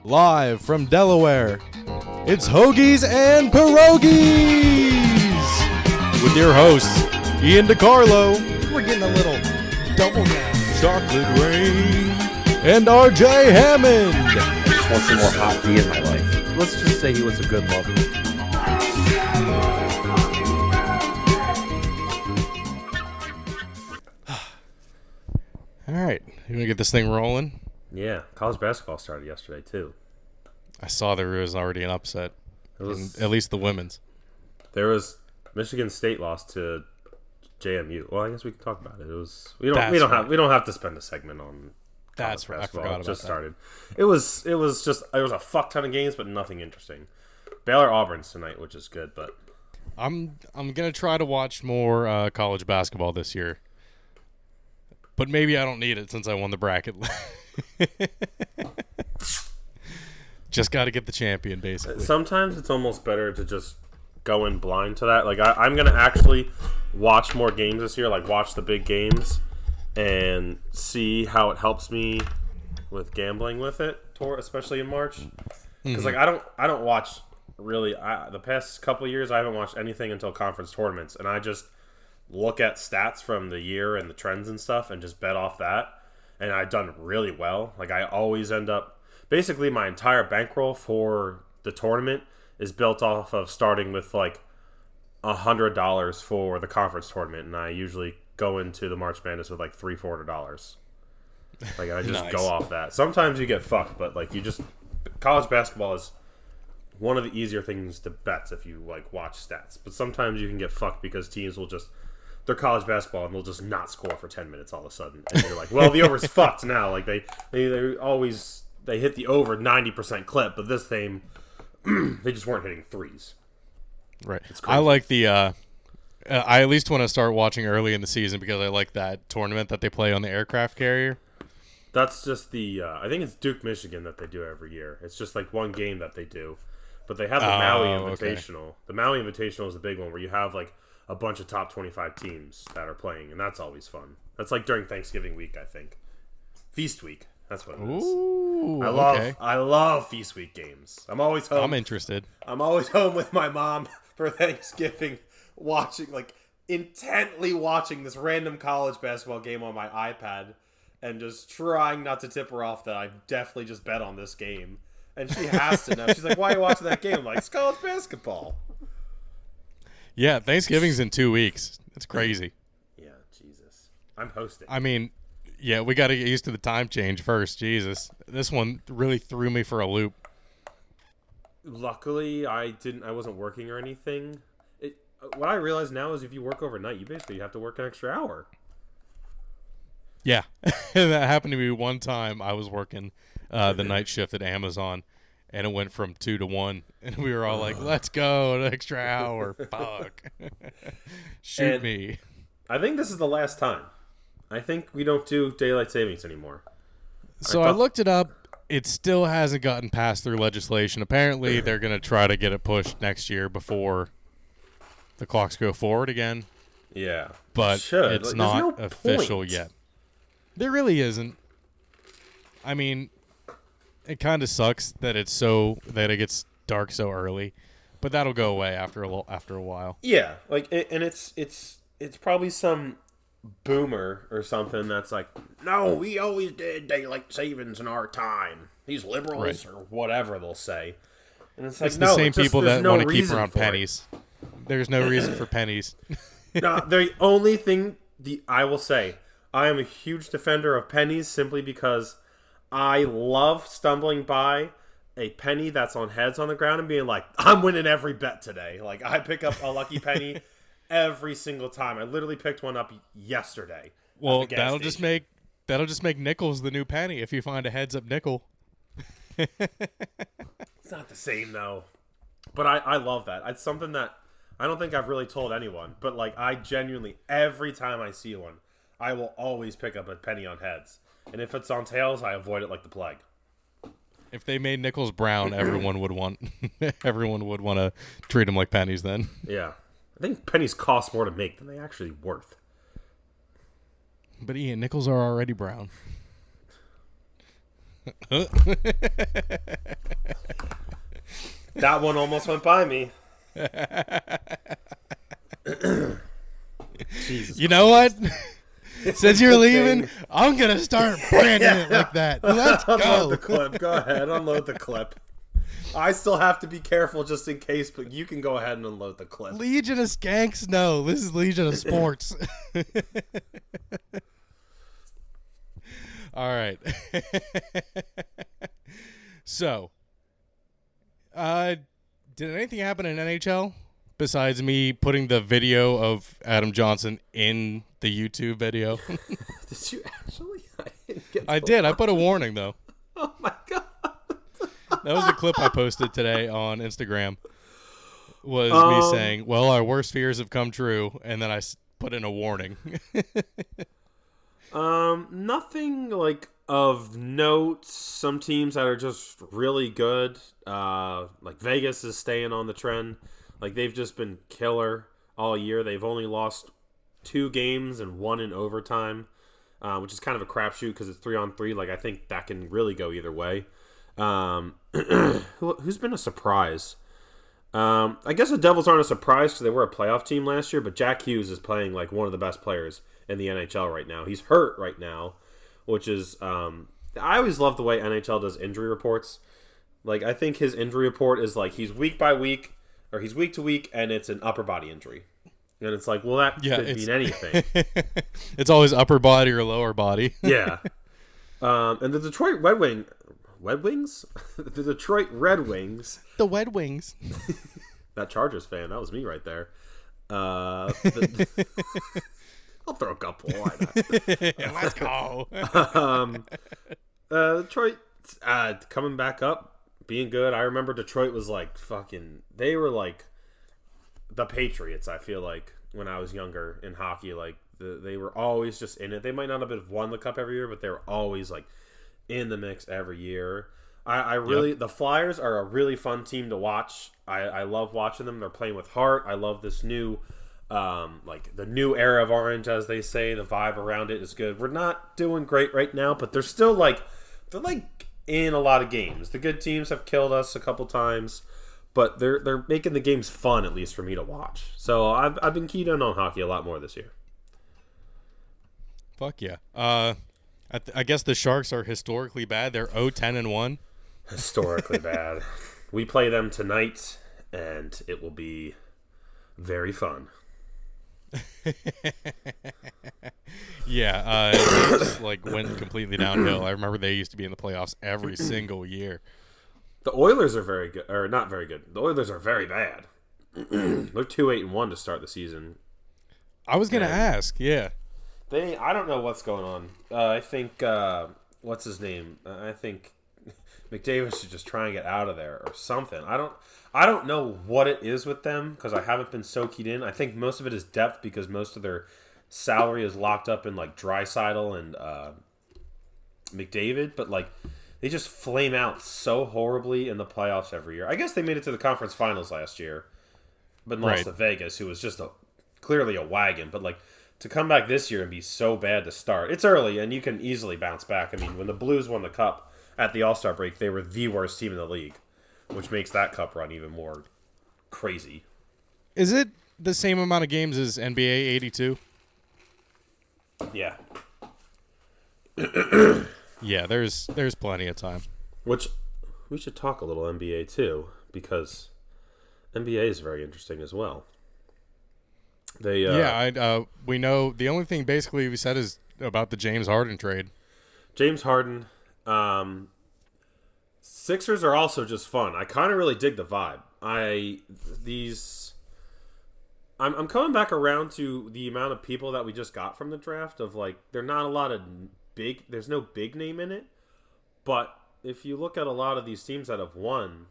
Live from Delaware, it's Hoagies N Pierogis! With your hosts, Ian DiCarlo. We're getting a little double down. Chocolate Rain. And RJ Hammond. I just want some more hot tea in my life. Let's just say he was a good lover. All right, you gonna get this thing rolling? Yeah, college basketball started yesterday too. I saw there was already an upset. At least the women's. There was Michigan State lost to JMU. Well, I guess we can talk about it. It was we don't have to spend a segment on. That's right. I forgot about that. Just started. It was a fuck ton of games, but nothing interesting. Baylor Auburn's tonight, which is good, but I'm gonna try to watch more college basketball this year. But maybe I don't need it since I won the bracket. Just got to get the champion, basically. Sometimes it's almost better to just go in blind to that. Like, I'm going to actually watch more games this year, like watch the big games and see how it helps me with gambling with it, especially in March. Because, like, I don't watch really – the past couple of years, I haven't watched anything until conference tournaments, and I just – look at stats from the year and the trends and stuff and just bet off that, and I've done really well. Like, I always end up basically my entire bankroll for the tournament is built off of starting with like $100 for the conference tournament, and I usually go into the March Madness with like $300-$400. Like, I just go off that. Sometimes you get fucked, but like college basketball is one of the easier things to bet if you like watch stats, but sometimes you can get fucked because teams will just they're college basketball and they'll just not score for 10 minutes all of a sudden, and you're like, well, the over's fucked now. Like, they always hit the over 90% clip, but this game they just weren't hitting threes. Right. I like the I at least want to start watching early in the season because I like that tournament that they play on the aircraft carrier. That's just the I think it's Duke Michigan that they do every year. It's just like one game that they do, but they have the Maui Invitational. Okay. The Maui Invitational is the big one where you have like a bunch of top 25 teams that are playing, and that's always fun. That's like during Thanksgiving week, I think. Feast week. That's what it is. Ooh, I love Feast week games. I'm always home. I'm interested. I'm always home with my mom for Thanksgiving, intently watching this random college basketball game on my iPad, and just trying not to tip her off that I've definitely just bet on this game. And she has to know. She's like, why are you watching that game? I'm like, it's college basketball. Yeah, Thanksgiving's in 2 weeks. It's crazy. Yeah, Jesus. I'm hosting. I mean, yeah, we got to get used to the time change first. Jesus. This one really threw me for a loop. Luckily, I wasn't working or anything. What I realize now is if you work overnight, you basically have to work an extra hour. Yeah. That happened to me one time. I was working the night shift at Amazon, and it went from 2 to 1, and we were all like, let's go, an extra hour, fuck. Shoot me. I think this is the last time. I think we don't do daylight savings anymore. So I looked it up. It still hasn't gotten passed through legislation. Apparently, they're going to try to get it pushed next year before the clocks go forward again. Yeah. But it's not official yet. There really isn't. I mean, it kind of sucks that it gets dark so early, but that'll go away after a while. Yeah, like it's probably some boomer or something that's like, no, we always did daylight savings in our time. These liberals or whatever they'll say, and it's like it's the same people that want to keep around pennies. There's no reason for pennies. No, the only thing I will say, I am a huge defender of pennies simply because I love stumbling by a penny that's on heads on the ground and being like, I'm winning every bet today. Like, I pick up a lucky penny every single time. I literally picked one up yesterday. Well, that'll just make nickels the new penny if you find a heads up nickel. It's not the same though. But I love that. It's something that I don't think I've really told anyone. But like, I genuinely, every time I see one, I will always pick up a penny on heads. And if it's on tails, I avoid it like the plague. If they made nickels brown, everyone would want to treat them like pennies then. Yeah. I think pennies cost more to make than they actually worth. But Ian, nickels are already brown. That one almost went by me. Jesus You know what? Christ. Since you're The leaving, thing. I'm gonna start branding it like that. Let's Unload the go. clip. Go ahead, unload the clip. I still have to be careful just in case, but you can go ahead and unload the clip. Legion of Skanks? No, this is Legion of Sports. All right. So, did anything happen in NHL besides me putting the video of Adam Johnson in the YouTube video? Did you actually? I didn't get I to did. I watch. put a warning though. Oh my god. That was the clip I posted today on Instagram. Was me Um, saying, "Well, our worst fears have come true," and then I put in a warning. Nothing like of note. Some teams that are just really good. Like Vegas is staying on the trend. Like they've just been killer all year. They've only lost 2 games and 1 in overtime, which is kind of a crapshoot because it's 3-on-3. Like I think that can really go either way. Who's been a surprise? I guess the Devils aren't a surprise because they were a playoff team last year, but Jack Hughes is playing like one of the best players in the NHL right now. He's hurt right now, which is I always love the way NHL does injury reports. Like I think his injury report is like he's week by week or he's week to week and it's an upper body injury. And it's like, well, that could mean anything. It's always upper body or lower body. Yeah. And the Detroit Red Wings? The Detroit Red Wings. The Red Wings. That Chargers fan, that was me right there. I'll throw a couple. Why not? Let's go. Detroit coming back up, being good. I remember Detroit was like fucking. They were like the Patriots. I feel like when I was younger in hockey, like they were always just in it. They might not have won the cup every year, but they were always like in the mix every year. I really the Flyers are a really fun team to watch. I love watching them. They're playing with heart. I love this new like the new era of orange, as they say. The vibe around it is good. We're not doing great right now, but they're still like in a lot of games. The good teams have killed us a couple times, but they're making the games fun, at least for me to watch. So I've been keyed in on hockey a lot more this year. Fuck yeah. I guess the Sharks are historically bad. They're 0-10-1. Historically bad. We play them tonight, and it will be very fun. Yeah, they just like went completely downhill. I remember they used to be in the playoffs every single year. The Oilers are very good, or not very good. The Oilers are very bad. They're 2-8-1 to start the season. I was gonna ask, yeah. I don't know what's going on. I think what's his name? I think McDavid should just try and get out of there or something. I don't know what it is with them because I haven't been so keyed in. I think most of it is depth because most of their salary is locked up in like Draisaitl and McDavid, but like they just flame out so horribly in the playoffs every year. I guess they made it to the conference finals last year, but lost to Vegas, who was just clearly a wagon. But like to come back this year and be so bad to start, it's early and you can easily bounce back. I mean, when the Blues won the cup at the All-Star break, they were the worst team in the league, which makes that cup run even more crazy. Is it the same amount of games as NBA 82? Yeah. Yeah, there's plenty of time. Which we should talk a little NBA too, because NBA is very interesting as well. They we know the only thing basically we said is about the James Harden trade. James Harden. Sixers are also just fun. I kind of really dig the vibe. I'm coming back around to the amount of people that we just got from the draft. Of like, there's no big name in it. But if you look at a lot of these teams that have won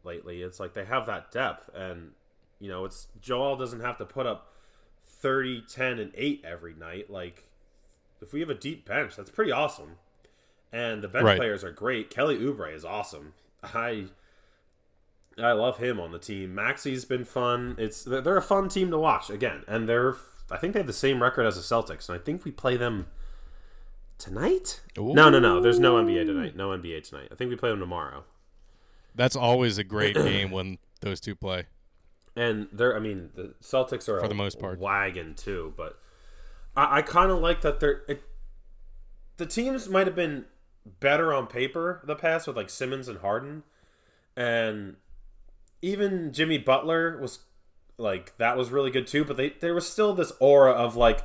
lately, it's like they have that depth, and you know, it's Joel doesn't have to put up 30, 10, and 8 every night. Like, if we have a deep bench, that's pretty awesome. And the bench players are great. Kelly Oubre is awesome. I love him on the team. Maxi's been fun. They're a fun team to watch again, and I think they have the same record as the Celtics, and I think we play them tonight? Ooh. No. There's no NBA tonight. No NBA tonight. I think we play them tomorrow. That's always a great game when those two play. And the Celtics are for the most part wagon too, but I kind of like that the teams might have been better on paper the past with like Simmons and Harden, and even Jimmy Butler was like that was really good too. But there was still this aura of like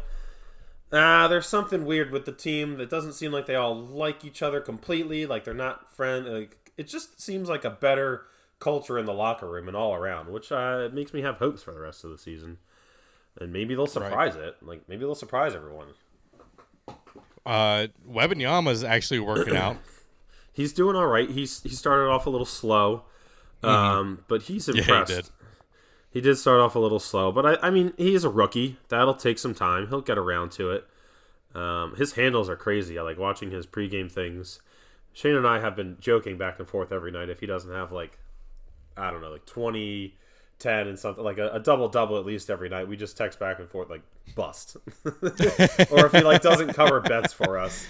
there's something weird with the team that doesn't seem like they all like each other completely. Like they're not friends. Like it just seems like a better culture in the locker room and all around, which makes me have hopes for the rest of the season. And maybe they'll surprise it. Like maybe they'll surprise everyone. Wembanyama's actually working out. He's doing all right. He started off a little slow, but he's impressed. Yeah, he did start off a little slow, but I mean he's a rookie. That'll take some time. He'll get around to it. His handles are crazy. I like watching his pregame things. Shane and I have been joking back and forth every night if he doesn't have like 20, 10 and something, like a double-double at least every night. We just text back and forth like, bust. Or if he like doesn't cover bets for us.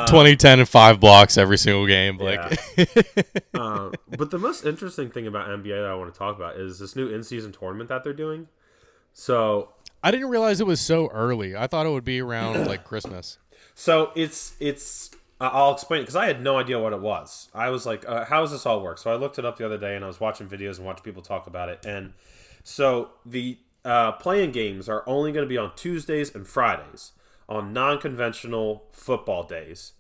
20, 10, and 5 blocks every single game. Yeah. But the most interesting thing about NBA that I want to talk about is this new in-season tournament that they're doing. So I didn't realize it was so early. I thought it would be around like Christmas. So it's I'll explain it because I had no idea what it was. I was like, how does this all work? So I looked it up the other day and I was watching videos and watching people talk about it. And so the playing games are only going to be on Tuesdays and Fridays on non-conventional football days,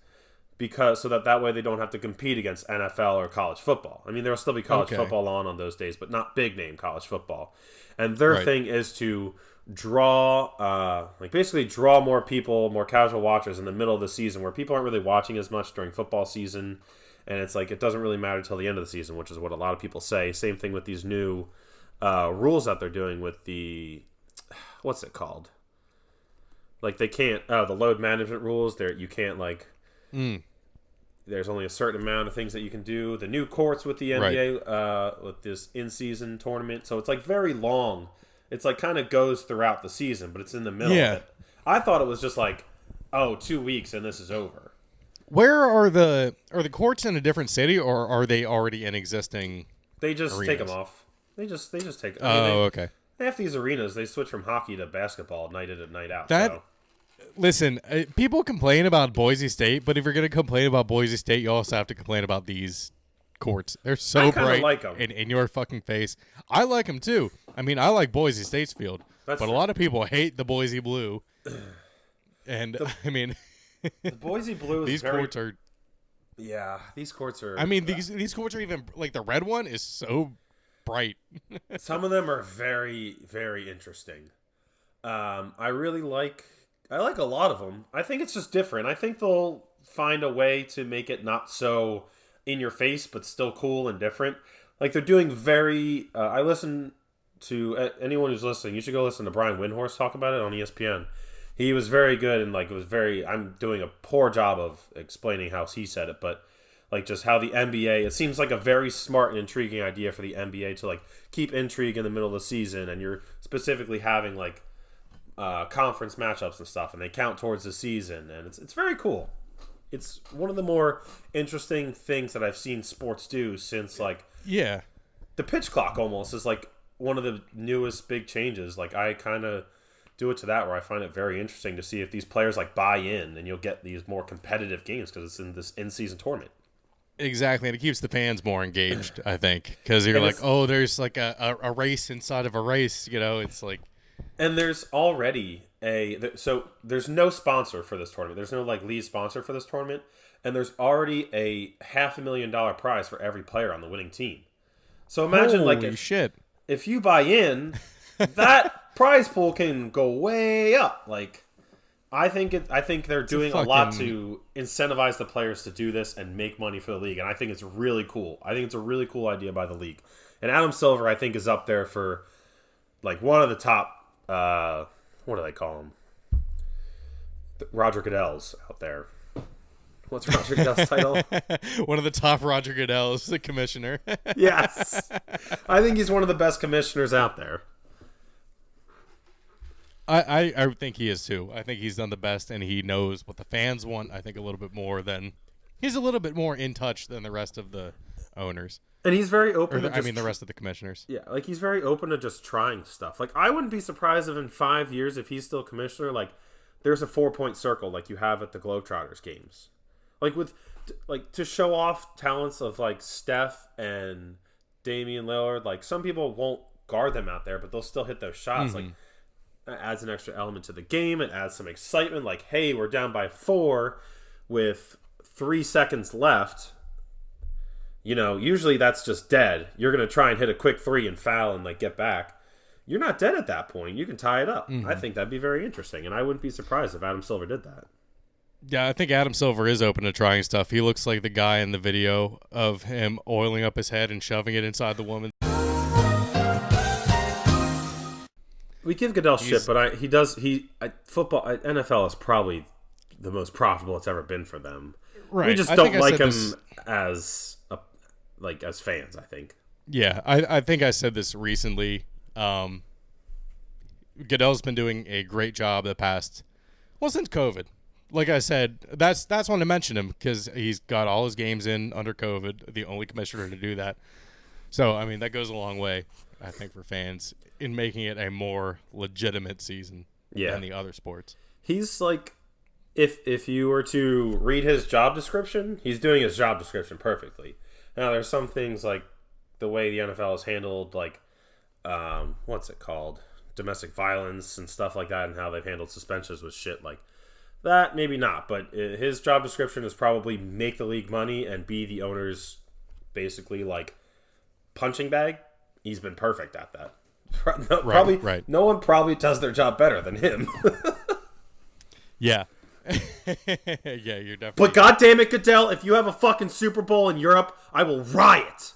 because so that way they don't have to compete against NFL or college football. I mean, there will still be college football on those days, but not big name college football. And their thing is to draw more people, more casual watchers in the middle of the season where people aren't really watching as much during football season, and it's like it doesn't really matter till the end of the season, which is what a lot of people say. Same thing with these new rules that they're doing with the what's it called? Like they can't the load management rules. You can't like there's only a certain amount of things that you can do. The new courts with the NBA with this in-season tournament, so it's like very long. It's like kind of goes throughout the season, but it's in the middle of it. I thought it was just like, 2 weeks and this is over. Where are the courts in a different city, or are they already in existing? They just arenas? take them off. They just take. Okay. Half these arenas they switch from hockey to basketball night in and night out. Listen, people complain about Boise State, but if you're going to complain about Boise State, you also have to complain about these courts. They're so bright like them. and in your fucking face. I like them too. I mean, I like Boise State's field, but a lot of people hate the Boise Blue. And I mean, the Boise Blue is these courts are. Yeah, these courts are. I mean, these courts are even like the red one is so bright. Some of them are very, very interesting. I like a lot of them. I think it's just different. I think they'll find a way to make it not so in your face, but still cool and different. Like they're doing very. I listen to anyone who's listening. You should go listen to Brian Windhorst talk about it on ESPN. He was very good and like it was very. I'm doing a poor job of explaining how he said it, but like just how the NBA. It seems like a very smart and intriguing idea for the NBA to like keep intrigue in the middle of the season, and you're specifically having like conference matchups and stuff, and they count towards the season, and it's very cool. It's one of the more interesting things that I've seen sports do since like the pitch clock almost is like one of the newest big changes. Like I kind of do it to that where I find it very interesting to see if these players like buy in, and you'll get these more competitive games because it's in this in-season tournament. Exactly, and it keeps the fans more engaged, I think, because you're like, there's like a race inside of a race, you know, it's like. And there's already there's no sponsor for this tournament. There's no like lead sponsor for this tournament, and there's already a $500,000 prize for every player on the winning team. So imagine if you buy in, that prize pool can go way up. Like I think they're doing a lot to incentivize the players to do this and make money for the league, and I think it's really cool. I think it's a really cool idea by the league. And Adam Silver, I think, is up there for like one of the top. What do they call him? Roger Goodell's out there. What's Roger Goodell's title? One of the top Roger Goodell's, the commissioner. Yes. I think he's one of the best commissioners out there. I think he is too. I think he's done the best, and he knows what the fans want. I think a little bit more than he's a little bit more in touch than the rest of the owners, And he's very open. the rest of the commissioners. Yeah, like he's very open to just trying stuff. Like I wouldn't be surprised if in 5 years, if he's still commissioner, like there's a 4-point circle like you have at the Globetrotters games, like to show off talents of like Steph and Damian Lillard. Like some people won't guard them out there, but they'll still hit those shots. Like that adds an extra element to the game. It adds some excitement. Like, hey, we're down by 4 with 3 seconds left. You know, usually that's just dead. You're going to try and hit a quick 3 and foul and like get back. You're not dead at that point. You can tie it up. I think that'd be very interesting, and I wouldn't be surprised if Adam Silver did that. Yeah, I think Adam Silver is open to trying stuff. He looks like the guy in the video of him oiling up his head and shoving it inside the woman. We give Goodell shit, but football NFL is probably the most profitable it's ever been for them. Right. We just don't like him as fans, I think. Yeah, I think I said this recently. Goodell's been doing a great job since COVID. Like I said, that's when I mentioned him because he's got all his games in under COVID, the only commissioner to do that. So, I mean, that goes a long way, I think, for fans in making it a more legitimate season than the other sports. He's like, if you were to read his job description, he's doing his job description perfectly. Now, there's some things like the way the NFL has handled, like, what's it called? Domestic violence and stuff like that, and how they've handled suspensions with shit like that. Maybe not, but his job description is probably make the league money and be the owner's basically like punching bag. He's been perfect at that. Right. No one probably does their job better than him. Yeah. Yeah, you're definitely. But goddamn it, Goodell, if you have a fucking Super Bowl in Europe, I will riot.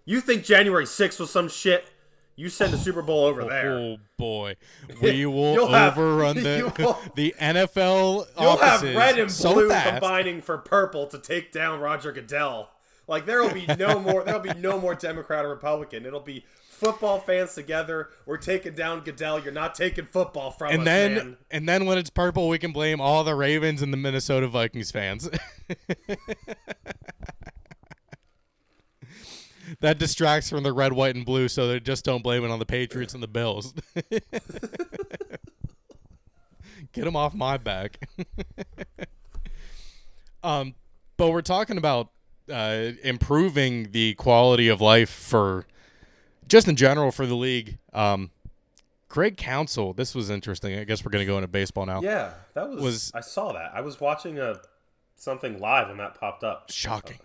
You think January 6th was some shit? You send the Super Bowl over there. Oh boy, we will overrun the NFL. You'll have red and blue combining for purple to take down Roger Goodell. Like there will be no more. There'll be no more Democrat or Republican. It'll be football fans together. We're taking down Goodell. You're not taking football from us, man. And then when it's purple, we can blame all the Ravens and the Minnesota Vikings fans. That distracts from the red, white, and blue, so they just don't blame it on the Patriots and the Bills. Get them off my back. But we're talking about improving the quality of life for just in general for the league. Craig Counsell, this was interesting. I guess we're going to go into baseball now. Yeah, that was I saw that. I was watching something live and that popped up. Shocking.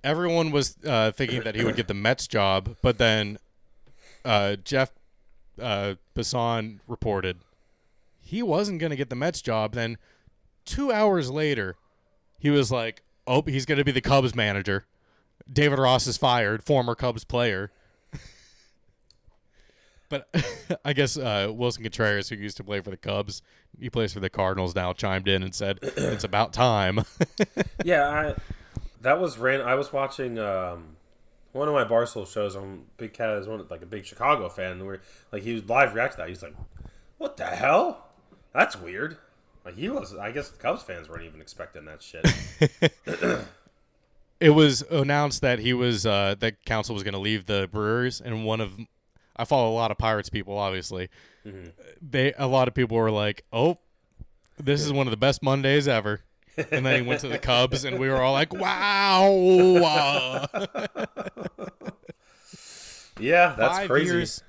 Everyone was thinking that he would get the Mets job, but then Jeff Passan reported he wasn't going to get the Mets job. Then 2 hours later, he was like, oh, he's going to be the Cubs manager. David Ross is fired, former Cubs player. But I guess Wilson Contreras, who used to play for the Cubs, he plays for the Cardinals now, chimed in and said, it's about time. Yeah, that was random. I was watching one of my Barstool shows on Big Cat is like a big Chicago fan. Where like he was live react to that. He's like, "What the hell? That's weird." Like he was. I guess the Cubs fans weren't even expecting that shit. It was announced that he was that Counsell was going to leave the Brewers, and I follow a lot of Pirates people, obviously. Mm-hmm. A lot of people were like, "Oh, this is one of the best Mondays ever." And then he went to the Cubs, and we were all like, wow. Yeah, that's 5 crazy. Years,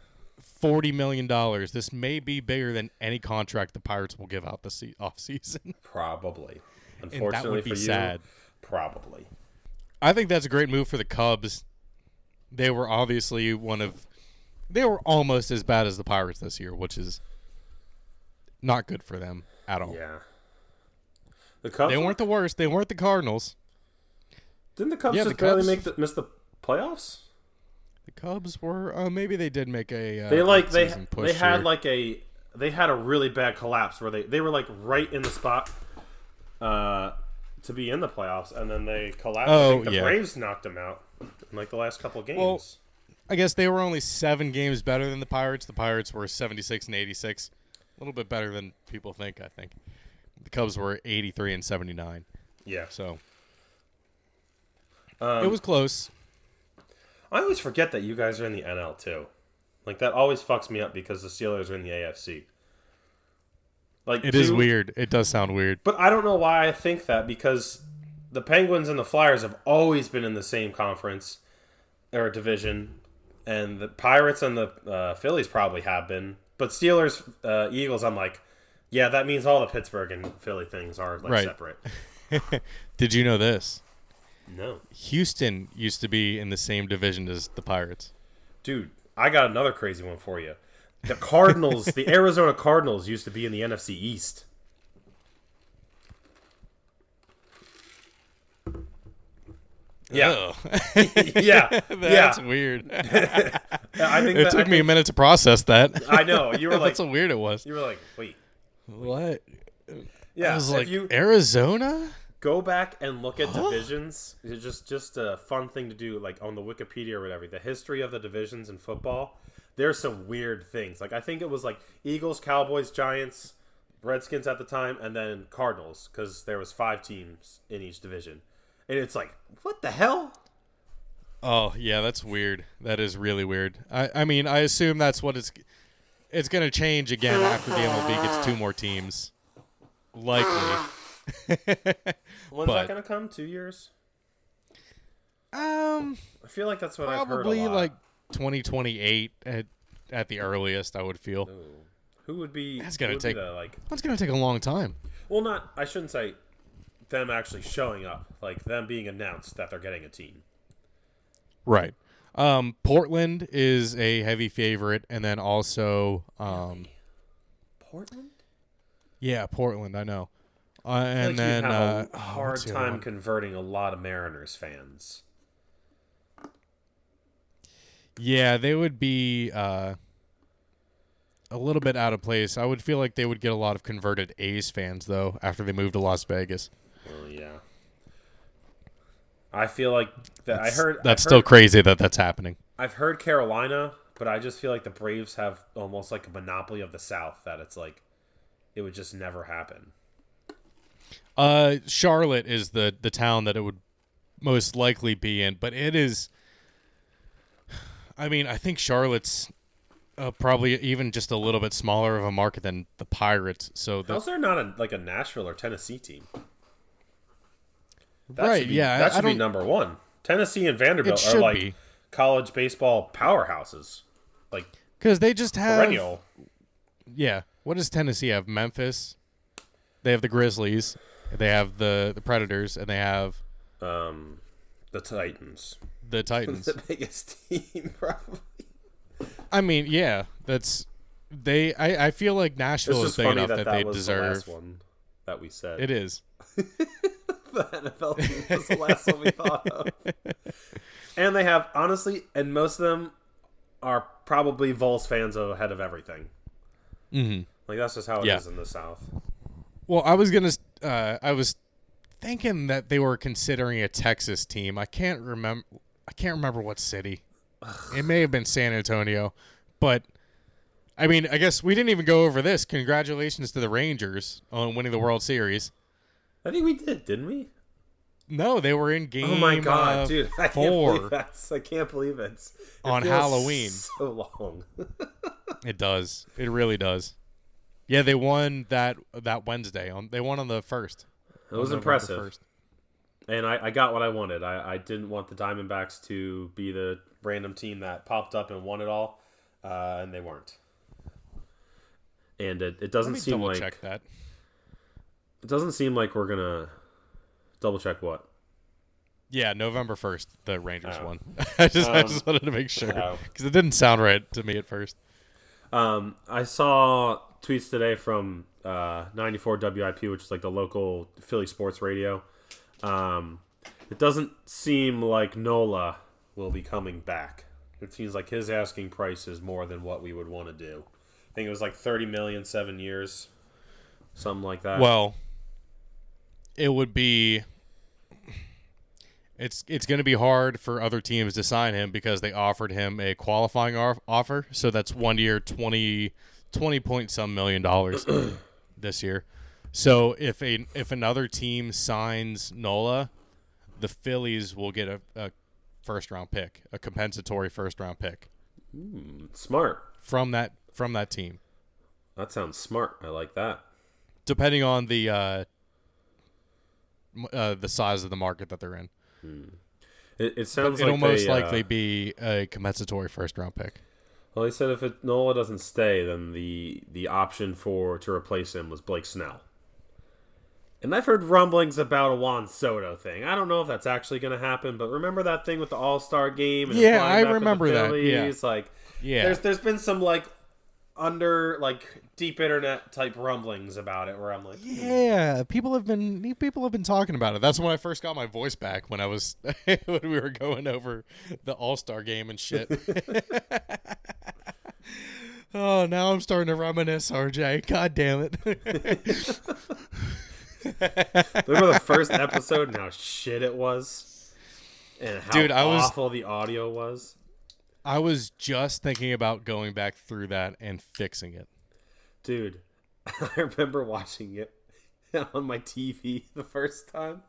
$40 million. This may be bigger than any contract the Pirates will give out this offseason. Probably. Unfortunately and that would be for sad. You, probably. I think that's a great move for the Cubs. They were obviously they were almost as bad as the Pirates this year, which is not good for them at all. Yeah. The Cubs. They weren't the worst. They weren't the Cardinals. Didn't the Cubs barely miss the playoffs? The Cubs were maybe they did make a they had a really bad collapse where they were like right in the spot to be in the playoffs, and then they collapsed. I think the Braves knocked them out in like the last couple of games. Well, I guess they were only 7 games better than the Pirates. The Pirates were 76 and 86. little bit better than people think. I think the Cubs were 83 and 79. Yeah. So it was close. I always forget that you guys are in the NL too. Like that always fucks me up because the Steelers are in the AFC. Like It is weird. It does sound weird. But I don't know why I think that because the Penguins and the Flyers have always been in the same conference or division, and the Pirates and the Phillies probably have been. But Steelers, Eagles, I'm like, yeah, that means all the Pittsburgh and Philly things are like separate. Did you know this? No. Houston used to be in the same division as the Pirates. Dude, I got another crazy one for you. The Cardinals, the Arizona Cardinals used to be in the NFC East. Yeah. Yeah. That's weird. I think it took me a minute to process that. I know. You were like, that's how weird it was. You were like, wait. What? Yeah. I was like, Arizona? Go back and look at divisions. It's just a fun thing to do, like on the Wikipedia or whatever. The history of the divisions in football. There's some weird things. Like I think it was like Eagles, Cowboys, Giants, Redskins at the time, and then Cardinals because there was 5 teams in each division. And it's like, what the hell? Oh yeah, that's weird. That is really weird. I mean, I assume that's what it's going to change again after the MLB gets 2 more teams, likely. When's that going to come? 2 years? I feel like that's what I've heard a lot. Probably like 2028 at the earliest. I would feel. Ooh. Who would be? That's going to take. Like, that's going to take a long time. Well, I shouldn't say them actually showing up. Like them being announced that they're getting a team. Right. Portland is a heavy favorite, and then also Portland. Yeah, Portland. I know. Like And then you'd have a hard what's the time other one? converting a lot of Mariners fans. Yeah, they would be a little bit out of place. I would feel like they would get a lot of converted A's fans though after they moved to Las Vegas. Oh yeah. I feel like that. I've heard still crazy that that's happening. I've heard Carolina, but I just feel like the Braves have almost like a monopoly of the South. That it's like it would just never happen. Charlotte is the town that it would most likely be in, but it is. I mean, I think Charlotte's probably even just a little bit smaller of a market than the Pirates. So how's there not a Nashville or Tennessee team? That should be number one. Tennessee and Vanderbilt are like college baseball powerhouses, like because they just have perennial. Yeah, what does Tennessee have? Memphis. They have the Grizzlies. They have the Predators, and they have the Titans. The Titans, the biggest team, probably. I mean, yeah, that's they. I feel like Nashville is big enough that they deserve. The last one that we said. It is. The NFL team was the last one we thought of. And they have, honestly, and most of them are probably Vols fans ahead of everything. Mm-hmm. Like, that's just how it is in the South. Well, I was thinking that they were considering a Texas team. I can't remember what city. It may have been San Antonio. But, I mean, I guess we didn't even go over this. Congratulations to the Rangers on winning the World Series. I think we did, didn't we? No, they were in game. Oh my god, dude! I 4 can't believe it on Halloween. So long. It does. It really does. Yeah, they won that Wednesday. They won on the 1st. It was impressive. And I got what I wanted. I didn't want the Diamondbacks to be the random team that popped up and won it all, and they weren't. And it doesn't seem like check that. It doesn't seem like we're gonna double check what. Yeah, November 1st, the Rangers won. I just wanted to make sure because it didn't sound right to me at first. I saw tweets today from 94 WIP, which is like the local Philly sports radio. It doesn't seem like Nola will be coming back. It seems like his asking price is more than what we would want to do. I think it was like $30 million, 7 years, something like that. Well, it would be. It's going to be hard for other teams to sign him because they offered him a qualifying offer. So that's 1 year, $22 $20-point-some million this year. So if another team signs Nola, the Phillies will get a first-round pick, a compensatory first-round pick. Smart. From that team. That sounds smart. I like that. Depending on the size of the market that they're in. It sounds it'll like most likely be a compensatory first-round pick. Well, they said if Nola doesn't stay, then the option to replace him was Blake Snell. And I've heard rumblings about a Juan Soto thing. I don't know if that's actually going to happen, but remember that thing with the All-Star game? And yeah, I remember that. Yeah. There's been some deep internet type rumblings about it where I'm like, yeah, people have been talking about it. That's when I first got my voice back when when we were going over the All-Star game and shit. Oh, now I'm starting to reminisce, RJ. God damn it. Remember the first episode and how shit it was? And how awful the audio was? I was just thinking about going back through that and fixing it. Dude, I remember watching it on my TV the first time.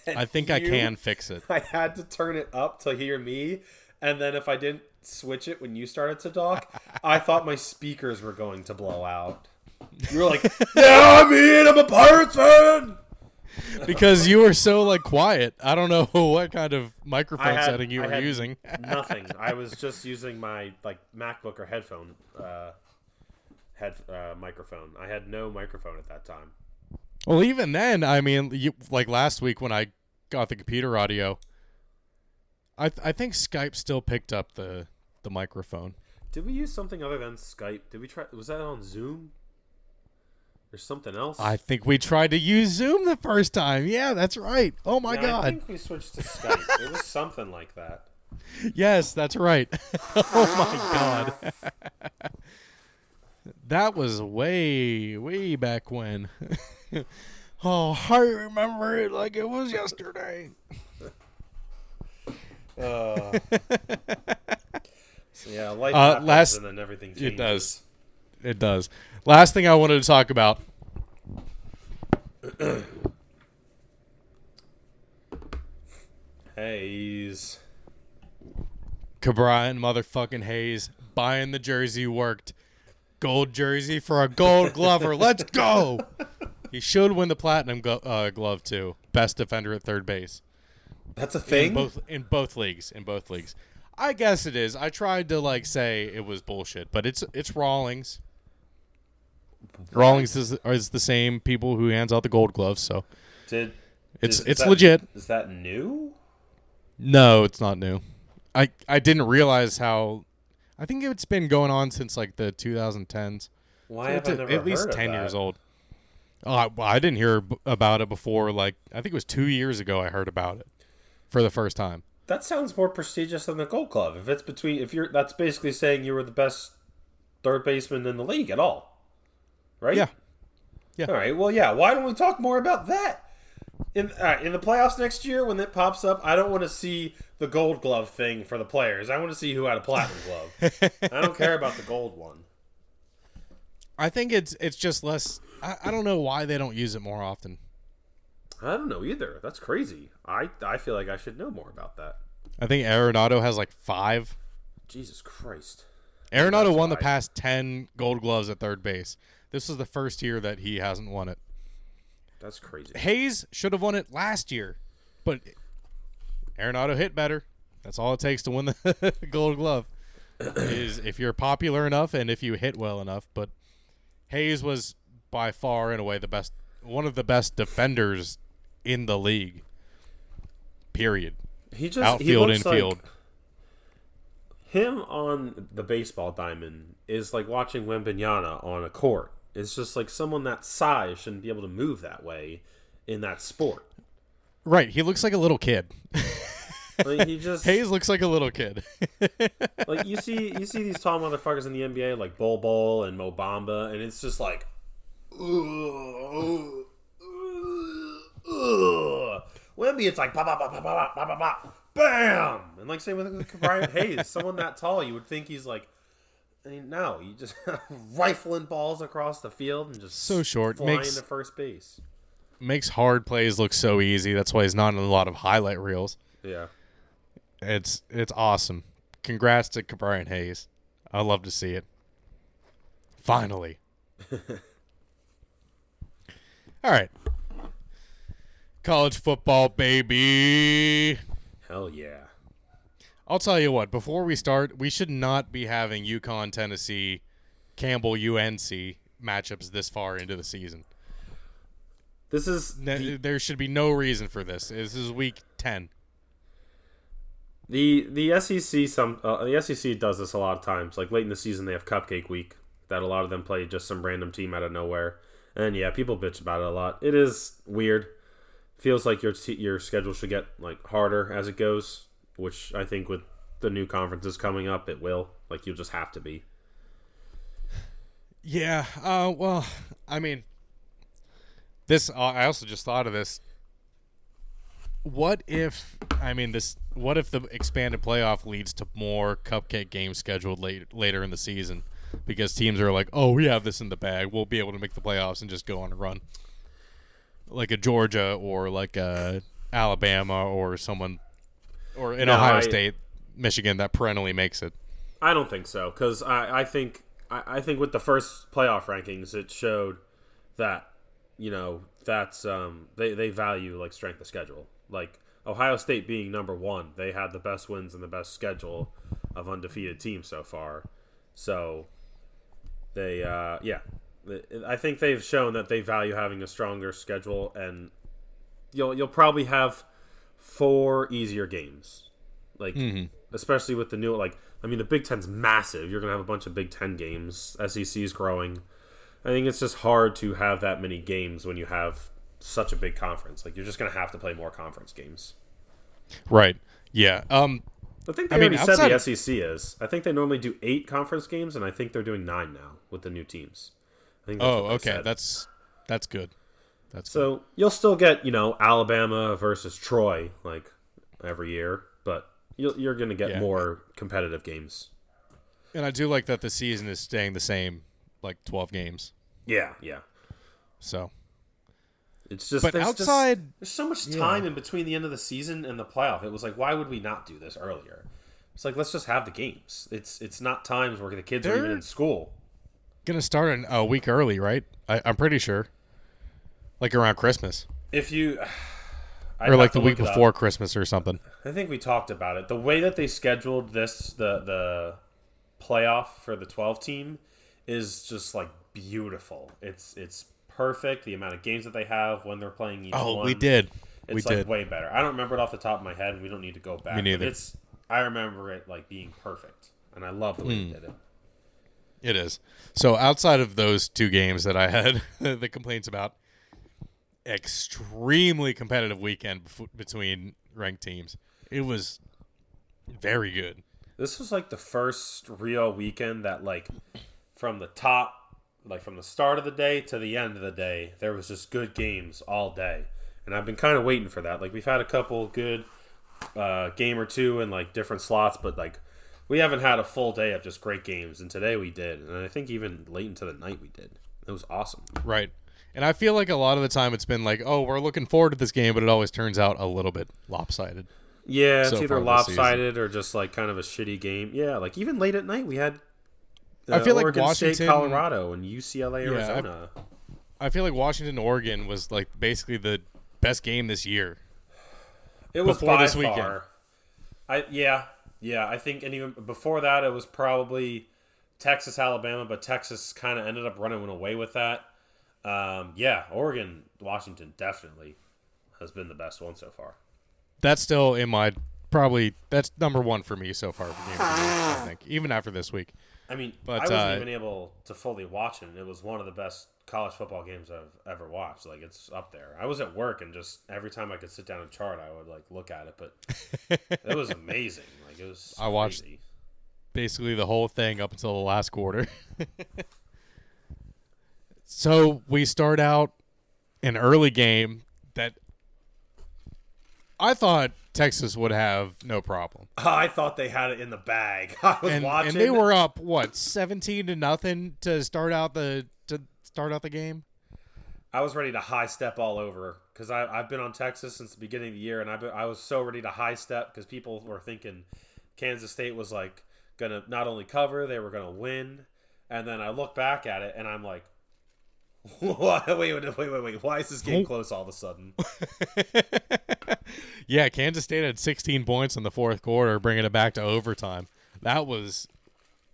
I think I can fix it. I had to turn it up to hear me, and then if I didn't switch it when you started to talk, I thought my speakers were going to blow out. You were like, yeah, I'm a Pirates fan! Because you were so quiet. I don't know what kind of microphone setting you were using. Nothing. I was just using my MacBook or headphone microphone. I had no microphone at that time. Well, even then, I mean, last week when I got the computer audio, I think Skype still picked up the microphone. Did we use something other than Skype? Did we try? Was that on Zoom? Or something else? I think we tried to use Zoom the first time. Yeah, that's right. Oh my God. I think we switched to Skype. It was something like that. Yes, that's right. Oh my God. That was way, way back when. Oh, I remember it like it was yesterday. So yeah, life happens and then everything changes. It does. Last thing I wanted to talk about. Hayes. Cabrian motherfucking Hayes buying the jersey worked. Gold jersey for a gold glover. Let's go. He should win the platinum glove too. Best defender at third base. That's a thing? In both leagues. I guess it is. I tried to say it was bullshit, but it's Rawlings. Rawlings is the same people who hands out the gold gloves, so it's legit. Is that new? No, it's not new. I didn't realize how. I think it's been going on since the 2010s. Why have I never heard of that? At least 10 years old. Oh, I didn't hear about it before. I think it was 2 years ago I heard about it for the first time. That sounds more prestigious than the Gold Glove. That's basically saying you were the best third baseman in the league at all. Right? Yeah. All right. Well, yeah. Why don't we talk more about that? In the playoffs next year, when that pops up, I don't want to see the Gold Glove thing for the players. I want to see who had a platinum glove. I don't care about the gold one. I think it's just less. I don't know why they don't use it more often. I don't know either. That's crazy. I feel like I should know more about that. I think Arenado has 5. Jesus Christ. Arenado won the past 10 gold gloves at third base. This is the first year that he hasn't won it. That's crazy. Hayes should have won it last year, but Arenado hit better. That's all it takes to win the gold glove is if you're popular enough and if you hit well enough. But Hayes was by far and away one of the best defenders in the league. Period. Outfield, infield. Him on the baseball diamond is like watching Wembanyama on a court. It's just someone that size shouldn't be able to move that way in that sport. Right. He looks like a little kid. Hayes looks like a little kid. You see these tall motherfuckers in the NBA like Bol Bol and Mo Bamba, and it's just like, Wemby, it's like bam, and same with Brian Hayes, someone that tall, you would think he's I mean, no, you just rifling balls across the field and just So short. flying to first base. Makes hard plays look so easy. That's why he's not in a lot of highlight reels. Yeah. It's awesome. Congrats to Brian Hayes. I love to see it. Finally. All right. College football, baby. Hell yeah. I'll tell you what, before we start, we should not be having UConn, Tennessee, Campbell, UNC matchups this far into the season. There should be no reason for this. This is week 10. The SEC the SEC does this a lot of times. Like late in the season, they have Cupcake Week that a lot of them play just some random team out of nowhere. And yeah, people bitch about it a lot. It is weird. Feels like your schedule should get like harder as it goes, which I think with the new conferences coming up, it will. Like you'll just have to be. Yeah. Well, I mean, this. I also just thought of this. What if the expanded playoff leads to more cupcake games scheduled later in the season because teams are like, oh, we have this in the bag. We'll be able to make the playoffs and just go on a run. Like a Georgia or like a Alabama or someone or in Ohio State, Michigan that perennially makes it. I don't think so because I think with the first playoff rankings it showed that that's they value like strength of schedule. Like Ohio State being number 1, they had the best wins and the best schedule of undefeated teams so far. So they I think they've shown that they value having a stronger schedule, and you'll probably have 4 easier games, like especially with the new the Big Ten's massive. You're gonna have a bunch of Big Ten games. SEC's growing. I think it's just hard to have that many games when you have such a big conference. Like you're just gonna have to play more conference games. Right. Yeah. I think they already said the SEC is. I think they normally do 8 conference games, and I think they're doing 9 now with the new teams. I think that's what they said. That's good. So you'll still get Alabama versus Troy like every year, but you're going to get more competitive games. And I do like that the season is staying the same, like 12 games. Yeah. So it's just there's so much time in between the end of the season and the playoff. It was like, why would we not do this earlier? It's like, let's just have the games. It's not times where the kids are even in school. Gonna start a week early, right? I'm pretty sure, like around Christmas. If you or like the week before Christmas or something. I think we talked about it. The way that they scheduled the playoff for the 12 team is just like beautiful. It's perfect. The amount of games that they have when they're playing each one. Oh, we did. It's way better. I don't remember it off the top of my head, and we don't need to go back. Me neither. I remember it like being perfect, and I love the way they did it. It is. So outside of those 2 games that I had the complaints about, extremely competitive weekend between ranked teams. It was very good. This was like the first real weekend that from the top, from the start of the day to the end of the day, there was just good games all day. And I've been kind of waiting for that. Like we've had a couple good game or 2 in different slots, but we haven't had a full day of just great games, and today we did. And I think even late into the night we did. It was awesome. Right. And I feel like a lot of the time it's been like, oh, we're looking forward to this game, but it always turns out a little bit lopsided. Yeah, it's either lopsided or just kind of a shitty game. Yeah, even late at night we had I feel Oregon like Washington, State, Colorado, and UCLA, Arizona. I feel like Washington, Oregon was basically the best game this year. It was by this far. I think, and even before that, it was probably Texas, Alabama, but Texas kind of ended up running away with that. Oregon, Washington definitely has been the best one so far. That's still that's number 1 for me so far for game of the year, I think, even after this week. I mean, I wasn't even able to fully watch it. It was one of the best college football games I've ever watched. It's up there. I was at work, and just every time I could sit down and chart, I would look at it. But it was amazing. It was I watched basically the whole thing up until the last quarter. So we start out an early game that I thought Texas would have no problem. I thought they had it in the bag. I was watching, and they were up 17-0 to start out the game. I was ready to high step all over because I've been on Texas since the beginning of the year, and I was so ready to high step because people were thinking Kansas State was like gonna not only cover, they were gonna win, and then I look back at it and I'm like, wait, why is this game close all of a sudden? Yeah, Kansas State had 16 points in the fourth quarter, bringing it back to overtime. That was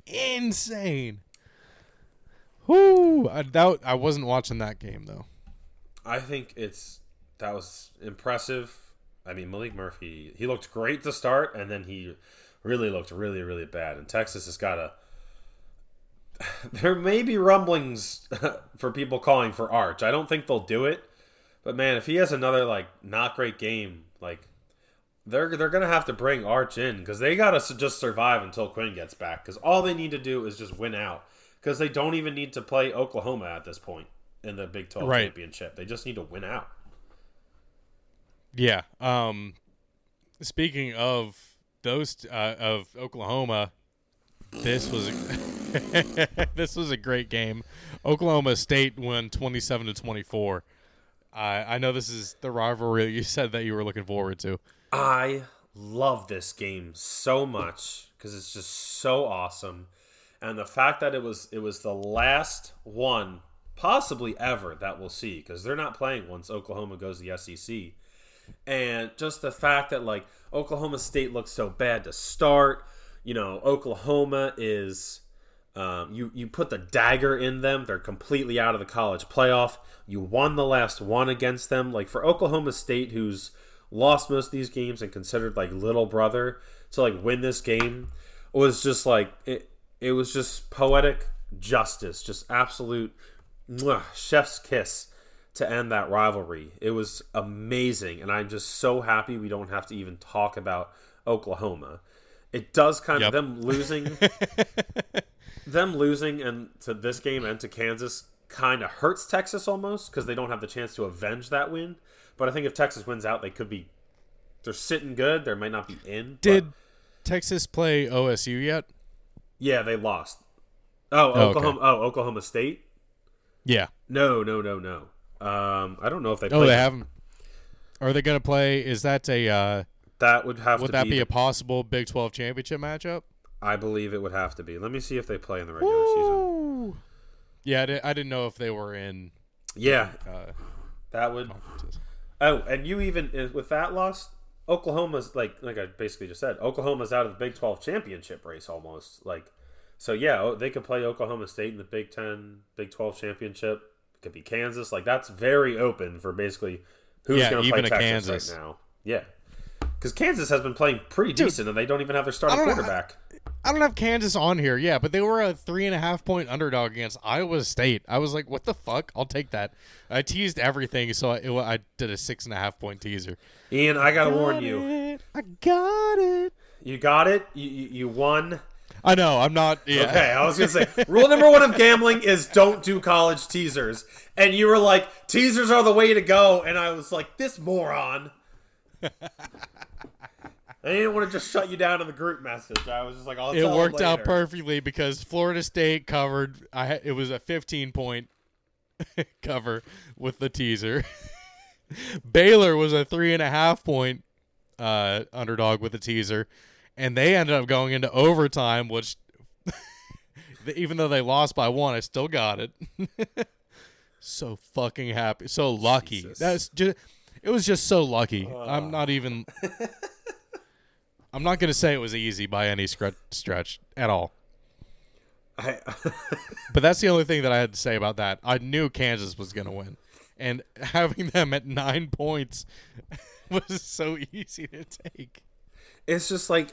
insane. Whoo! I wasn't watching that game though. I think that was impressive. I mean, Malik Murphy, he looked great to start, and then he really looked really, really bad. And Texas has got to. There may be rumblings for people calling for Arch. I don't think they'll do it, but man, if he has another like not great game, like they're gonna have to bring Arch in because they gotta just survive until Quinn gets back. Because all they need to do is just win out. Because they don't even need to play Oklahoma at this point in the Big 12 championship. They just need to win out. Yeah. Speaking of those of Oklahoma, this was this was a great game. Oklahoma State won 27-24. I know this is the rivalry you said that you were looking forward to. I love this game so much because it's just so awesome. And the fact that it was the last one possibly ever that we'll see because they're not playing once Oklahoma goes to the SEC. And just the fact that like Oklahoma State looks so bad to start, you know, Oklahoma is you put the dagger in them, they're completely out of the college playoff. You won the last one against them. Like for Oklahoma State, who's lost most of these games and considered like little brother, to like win this game was just like it was just poetic justice, just absolute chef's kiss to end that rivalry. It was amazing, and I'm just so happy we don't have to even talk about Oklahoma. It does kind of them losing and to this game and to Kansas kind of hurts Texas almost because they don't have the chance to avenge that win. But I think if Texas wins out, they're sitting good. They might not be in. Did Texas play OSU yet? Yeah, they lost. Oklahoma. Okay. Oklahoma State. Yeah. No. I don't know if they. Oh, they haven't. Are they going to play? Is that a? That would have. Would that be a possible Big 12 championship matchup? I believe it would have to be. Let me see if they play in the regular season. Yeah, I didn't know if they were in. Yeah, that would. Oh, and you even with that loss, Oklahoma's like I basically just said, Oklahoma's out of the Big 12 championship race almost. Like, so yeah, they could play Oklahoma State in the Big 10, Big 12 championship. It could be Kansas. Like that's very open for basically who's going to play Texas right now. Yeah, because Kansas has been playing pretty decent, and they don't even have their starting quarterback. I don't have Kansas on here, yeah, but they were a 3.5-point underdog against Iowa State. I was like, what the fuck? I'll take that. I teased everything, so I did a 6.5-point teaser. Ian, I got to warn you. I got it. You got it? You won? I know, I'm not. Yeah. Okay, I was going to say, rule number 1 of gambling is don't do college teasers. And you were like, teasers are the way to go. And I was like, this moron. I didn't want to just shut you down in the group message. I was just like, I'll tell It worked later. out perfectly because Florida State covered. It was a 15-point cover with the teaser. Baylor was a 3.5-point underdog with the teaser, and they ended up going into overtime, which even though they lost by 1, I still got it. So fucking happy, so lucky. Jesus. It was just so lucky. I'm not even. I'm not going to say it was easy by any stretch at all. But that's the only thing that I had to say about that. I knew Kansas was going to win. And having them at 9 points was so easy to take. It's just like,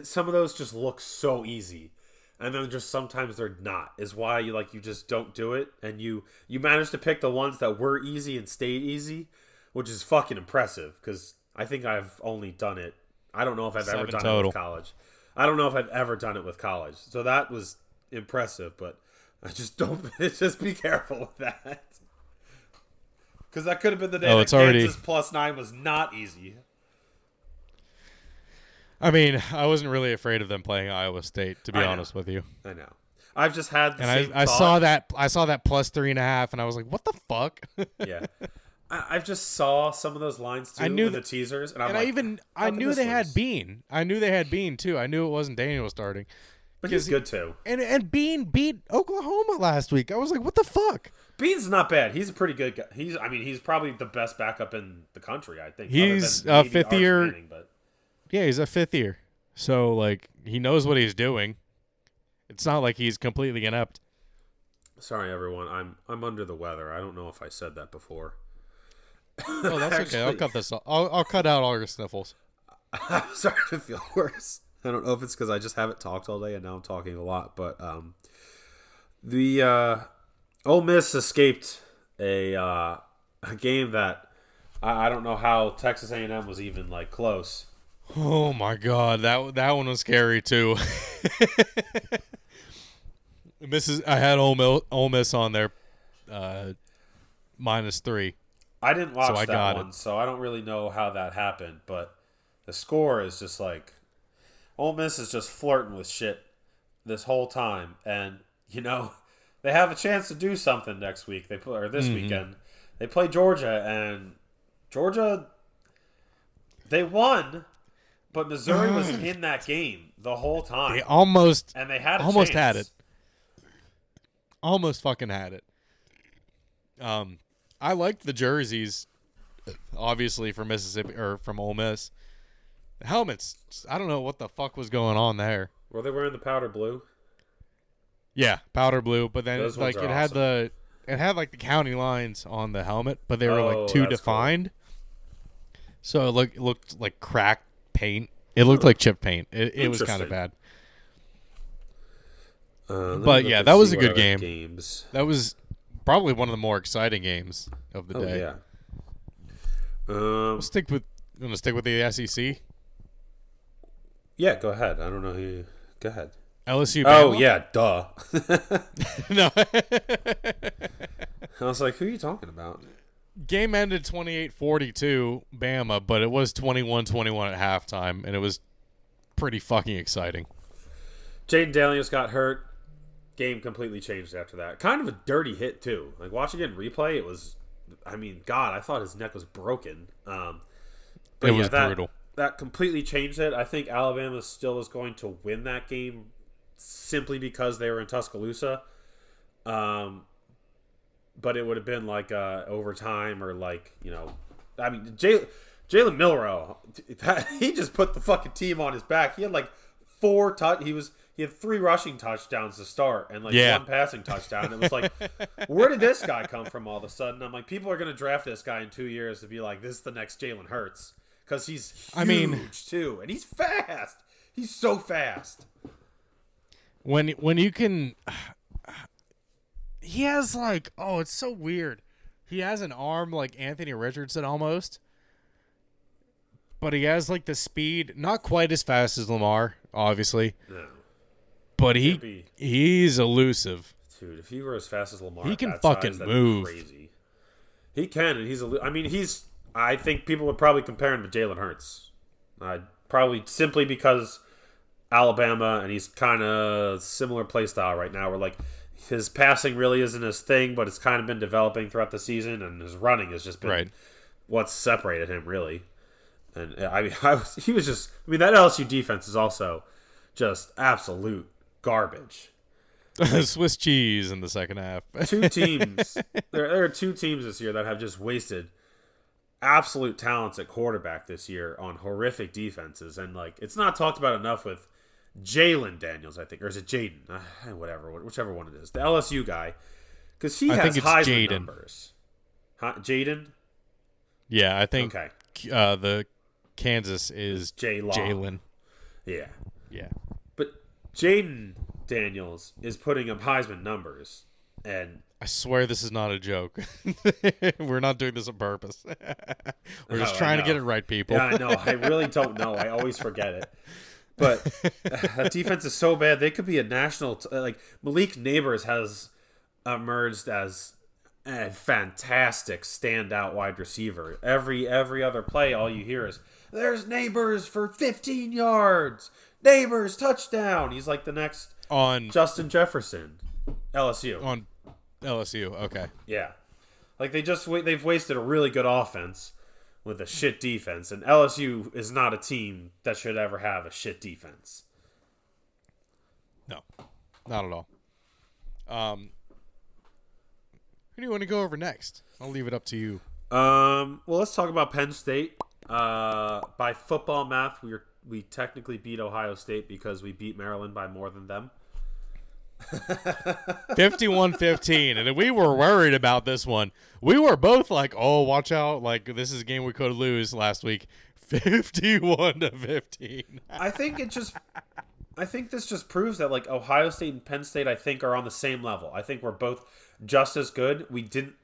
some of those just look so easy. And then just sometimes they're not. Is why you just don't do it. And you managed to pick the ones that were easy and stayed easy, which is fucking impressive. Because I think I've only done it. I don't know if I've ever done it with college. I don't know if I've ever done it with college. So that was impressive, but I just don't. Just be careful with that. Because that could have been the day that Kansas +9 was not easy. I mean, I wasn't really afraid of them playing Iowa State, to be I know. honest with you. I know. I've just had the And same I thought. saw that plus 3.5, and I was like, what the fuck? Yeah. I've just saw some of those lines too I knew in the teasers, and I'm and like, I how can knew this they had lose? Bean. I knew they had Bean too. I knew it wasn't Daniel starting. But he's good too. And Bean beat Oklahoma last week. I was like, what the fuck? Bean's not bad. He's a pretty good guy. He's probably the best backup in the country, I think. He's other than a maybe fifth Arch year. Manning, but Yeah, he's a fifth year. So like he knows what he's doing. It's not like he's completely inept. sorry everyone, I'm under the weather. I don't know if I said that before. Oh, that's okay. I'll cut this. I'll cut out all your sniffles. I'm starting to feel worse. I don't know if it's because I just haven't talked all day and now I'm talking a lot, but the Ole Miss escaped a game that I don't know how Texas A&M was even like close. Oh my god, that one was scary too. I had Ole Miss on there, -3. I didn't watch So I that got one, it. so I don't really know how that happened. But the score is just like Ole Miss is just flirting with shit this whole time, and they have a chance to do something next week. This weekend. They play Georgia, and Georgia they won, but Missouri was in that game the whole time. They almost and they had almost chance. had it. Almost fucking had it. I liked the jerseys, obviously from Mississippi or from Ole Miss. The helmets, I don't know what the fuck was going on there. Were they wearing the powder blue? Yeah, powder blue, but then Those like ones are it had like the county lines on the helmet, but they were like too that's defined. So it looked like cracked paint. It looked like chip paint. It was kind of bad. But yeah, that was a good game. Games. That was probably one of the more exciting games of the day. Yeah. I'm gonna stick with the SEC. Yeah, go ahead. I don't know who. Go ahead. LSU. Oh Bama? yeah, duh. No. I was like, who are you talking about? Game ended 28-42 Bama, but it was 21-21 at halftime, and it was pretty fucking exciting. Jaden Daniels got hurt. Game completely changed after that. Kind of a dirty hit too. Like watching it in replay, it was. I mean, God, I thought his neck was broken. But it was brutal. That completely changed it. I think Alabama still is going to win that game simply because they were in Tuscaloosa. But it would have been like overtime or like I mean, Jalen Milroe, he just put the fucking team on his back. He had like he had 3 rushing touchdowns to start and like 1 passing touchdown. It was like, where did this guy come from all of a sudden? I'm like, people are going to draft this guy in 2 years to be like, this is the next Jalen Hurts. Because he's huge, too. And he's fast. He's so fast. When you can... He has like... Oh, it's so weird. He has an arm like Anthony Richardson almost. But he has like the speed. Not quite as fast as Lamar, obviously. No. But he's elusive. Dude, if he were as fast as Lamar, he can that fucking size, move. Crazy. He can, and I think people would probably compare him to Jalen Hurts. Probably simply because Alabama, and he's kind of similar play style right now, where like his passing really isn't his thing, but it's kind of been developing throughout the season, and his running has just been what's separated him really. And I mean, he was just. I mean, that LSU defense is also just absolute garbage. Like, Swiss cheese in the second half. 2 teams. There are 2 teams this year that have just wasted absolute talents at quarterback this year on horrific defenses, and like it's not talked about enough with Jalen Daniels, I think, or is it Jaden? Whichever one it is, the LSU guy, because he has Heisman numbers. Jaden. Yeah, I think. Okay. The Kansas is Jalen. Yeah. Yeah. But Jaden Daniels is putting up Heisman numbers, and I swear this is not a joke. We're not doing this on purpose. We're just trying to get it right, people. Yeah, I know. I really don't know. I always forget it. But that defense is so bad. They could be a national... like Malik Neighbors has emerged as a fantastic standout wide receiver. Every other play, all you hear is There's Neighbors for 15 yards. Neighbors touchdown. He's like the next on Justin Jefferson. LSU. on LSU. Okay. Yeah. Like they've wasted a really good offense with a shit defense, and LSU is not a team that should ever have a shit defense. No, not at all. Who do you want to go over next? I'll leave it up to you. Well, let's talk about Penn State. By football math, we technically beat Ohio State because we beat Maryland by more than them. 51-15, and we were worried about this one. We were both like, "Oh, watch out! Like this is a game we could lose last week." 51-15. I think this just proves that like Ohio State and Penn State, I think, are on the same level. I think we're both just as good. We didn't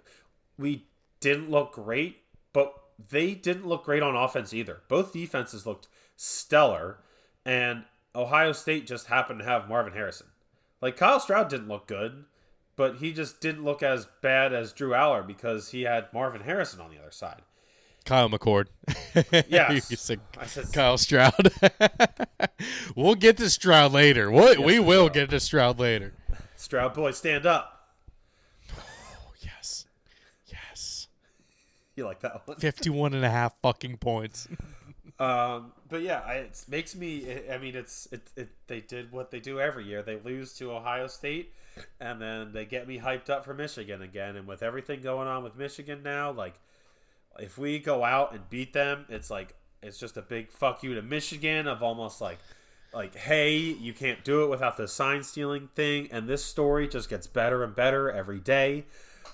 look great, but they didn't look great on offense either. Both defenses looked stellar, and Ohio State just happened to have Marvin Harrison. Like Kyle Stroud didn't look good, but he just didn't look as bad as Drew Aller because he had Marvin Harrison on the other side. Kyle McCord. Yes. You said I said Kyle Stroud. We'll get to Stroud later. We will get to Stroud later. Stroud boy, stand up. Oh, yes. Yes. You like that one? 51.5 fucking points. But yeah, it makes me. I mean, they did what they do every year. They lose to Ohio State, and then they get me hyped up for Michigan again. And with everything going on with Michigan now, like if we go out and beat them, it's just a big fuck you to Michigan of almost like hey, you can't do it without the sign stealing thing. And this story just gets better and better every day.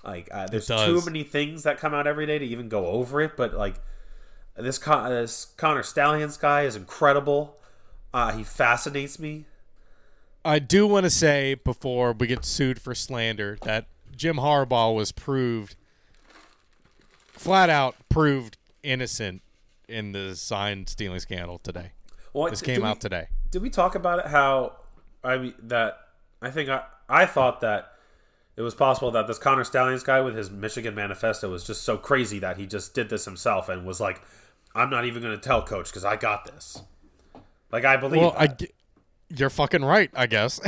Like there's too many things that come out every day to even go over it, but like. This Connor Stallions guy is incredible. He fascinates me. I do want to say before we get sued for slander that Jim Harbaugh was flat out proved innocent in the sign stealing scandal today. Well, this came out today. Did we talk about it? How I thought that it was possible that this Connor Stallions guy with his Michigan manifesto was just so crazy that he just did this himself and was like, I'm not even going to tell coach because I got this. Like, I believe that. You're fucking right, I guess.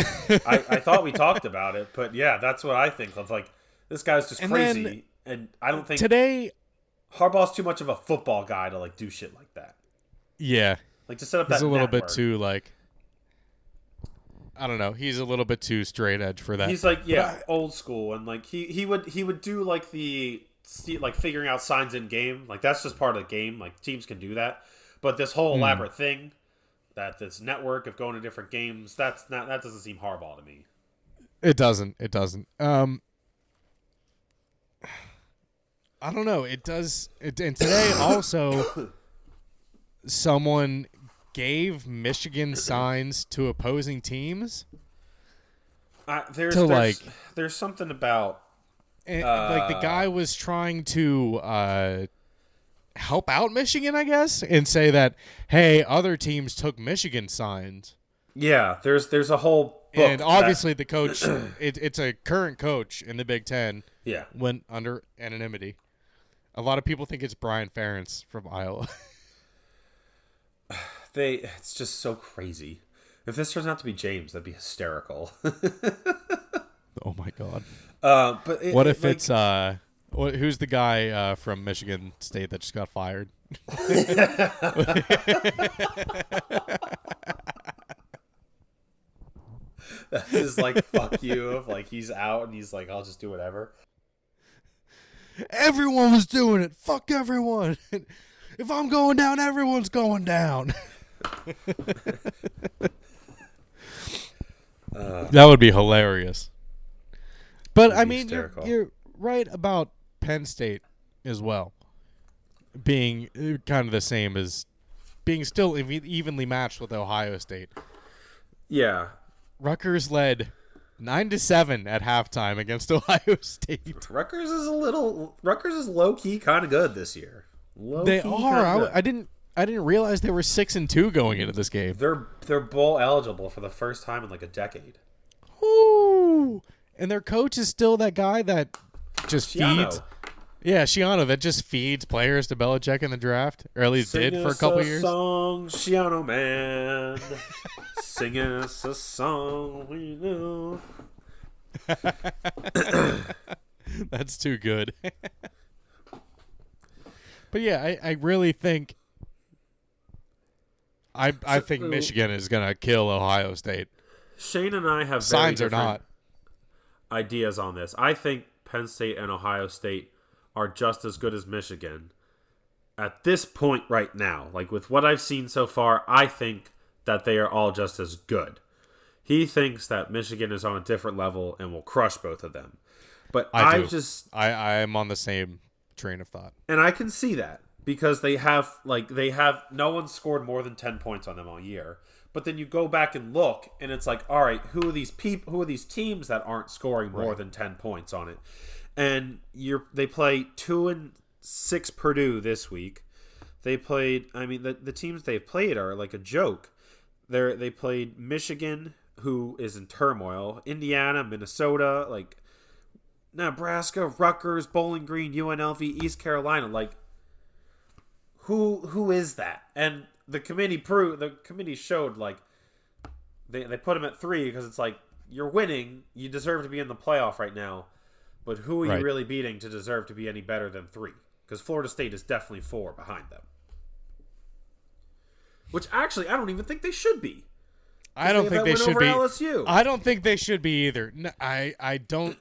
I thought we talked about it, but yeah, that's what I think of. Like, this guy's just crazy, and I don't think today Harbaugh's too much of a football guy to, like, do shit like that. Yeah. Like, to set up that He's a little network. bit too, like, I don't know. He's a little bit too straight edge for that. He's like, old school, and like he would do like like figuring out signs in game. Like that's just part of the game. Like teams can do that, but this whole elaborate thing, this network of going to different games, that doesn't seem Harbaugh to me. It doesn't. I don't know. It does. And today also, someone gave Michigan signs to opposing teams. There's something about like the guy was trying to help out Michigan, I guess, and say that hey, other teams took Michigan signs. Yeah, there's a whole book and obviously the coach, it's a current coach in the Big Ten. Yeah, went under anonymity. A lot of people think it's Brian Ferentz from Iowa. It's just so crazy. If this turns out to be James, that'd be hysterical. Oh my god! But what if it's who's the guy from Michigan State that just got fired? That is like fuck you. Of like he's out and he's like, I'll just do whatever. Everyone was doing it. Fuck everyone. If I'm going down, everyone's going down. That would be hilarious. But I mean, you're right about Penn State as well, being kind of the same as being still evenly matched with Ohio State. Yeah, Rutgers led 9-7 at halftime against Ohio State. Rutgers is low key kind of good this year. They are. I didn't realize they were 6-2 going into this game. They're bowl eligible for the first time in like a decade. Ooh. And their coach is still that guy that just Shiano. Yeah, Shiano, that just feeds players to Belichick in the draft, or at least Sing did for a us couple a years. song, Shiano man. Sing us a song we know. That's too good. But yeah, I really think I think Michigan is gonna kill Ohio State. Shane and I have very Signs are different not. ideas on this. I think Penn State and Ohio State are just as good as Michigan at this point right now. Like with what I've seen so far, I think that they are all just as good. He thinks that Michigan is on a different level and will crush both of them. But I do. just I am on the same train of thought. and I can see that because they have no one scored more than 10 points on them all year. But then you go back and look and it's like, all right, who are these teams that aren't scoring more than 10 points on it? And they play 2-6 Purdue this week. They played the teams they've played are like a joke. They played Michigan, who is in turmoil, Indiana, Minnesota, like Nebraska, Rutgers, Bowling Green, UNLV, East Carolina. Like, who is that? And the committee showed like they put them at 3 because it's like you're winning, you deserve to be in the playoff right now, but who are you really beating to deserve to be any better than 3? Because Florida State is definitely 4 behind them. Which actually I don't even think they should be. I don't think they should be. LSU. I don't think they should be either. No, I don't.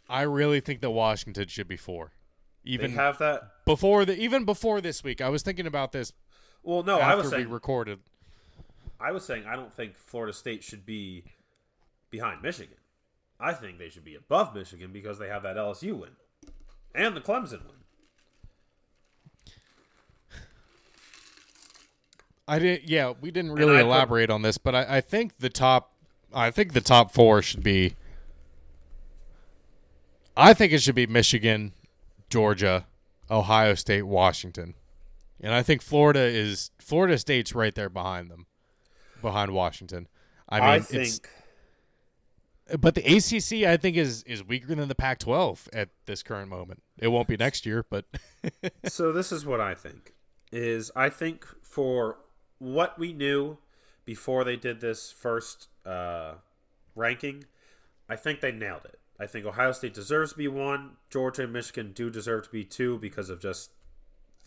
I really think that Washington should be 4. Even they have that before this week. I was thinking about this. Well, no, I was saying we recorded. I was saying I don't think Florida State should be behind Michigan. I think they should be above Michigan because they have that LSU win and the Clemson win. We didn't really elaborate on this, but I think the top 4 should be. I think it should be Michigan, Georgia, Ohio State, Washington, and I think Florida State's right there behind them, behind Washington. I think, but the ACC I think is weaker than the Pac-12 at this current moment. It won't be next year, but so this is what I think. I think for what we knew before they did this first ranking, I think they nailed it. I think Ohio State deserves to be 1. Georgia and Michigan do deserve to be 2 because of just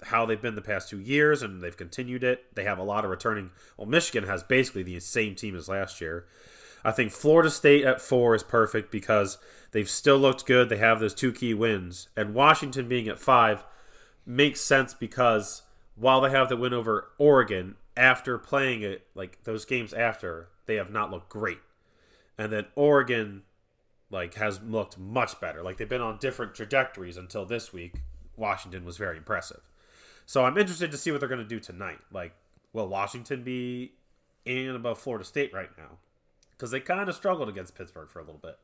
how they've been the past 2 years, and they've continued it. They have a lot of returning. Well, Michigan has basically the same team as last year. I think Florida State at 4 is perfect because they've still looked good. They have those 2 key wins. And Washington being at 5 makes sense because while they have the win over Oregon, after playing it, like those games after, they have not looked great. And then Oregon has looked much better. Like they've been on different trajectories until this week. Washington was very impressive. So I'm interested to see what they're going to do tonight. Like, will Washington be in and above Florida State right now? Because they kind of struggled against Pittsburgh for a little bit.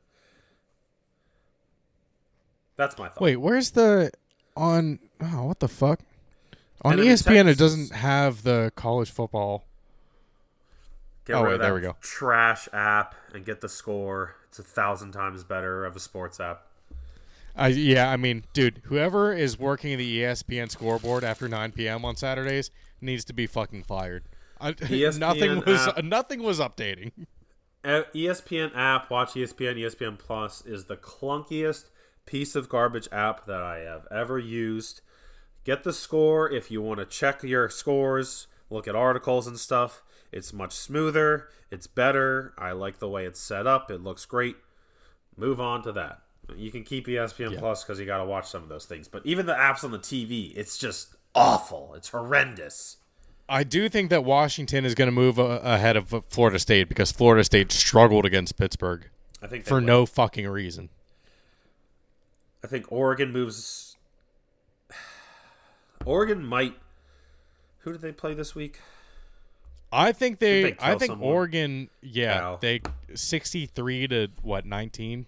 That's my thought. Wait, where's what the fuck? On ESPN, it doesn't have the college football. Get rid of that there we go. Trash app and get the score. It's 1,000 times better of a sports app. Dude, whoever is working the ESPN scoreboard after 9 p.m. on Saturdays needs to be fucking fired. Nothing was updating. ESPN app, watch ESPN, ESPN Plus is the clunkiest piece of garbage app that I have ever used. Get the score if you want to check your scores, look at articles and stuff. It's much smoother. It's better. I like the way it's set up. It looks great. Move on to that. You can keep ESPN Plus because you got to watch some of those things. But even the apps on the TV, it's just awful. It's horrendous. I do think that Washington is going to move ahead of Florida State because Florida State struggled against Pittsburgh. I think for no fucking reason. I think Oregon moves. Oregon might. Who did they play this week? I think Oregon. Yeah, they 63 to 19.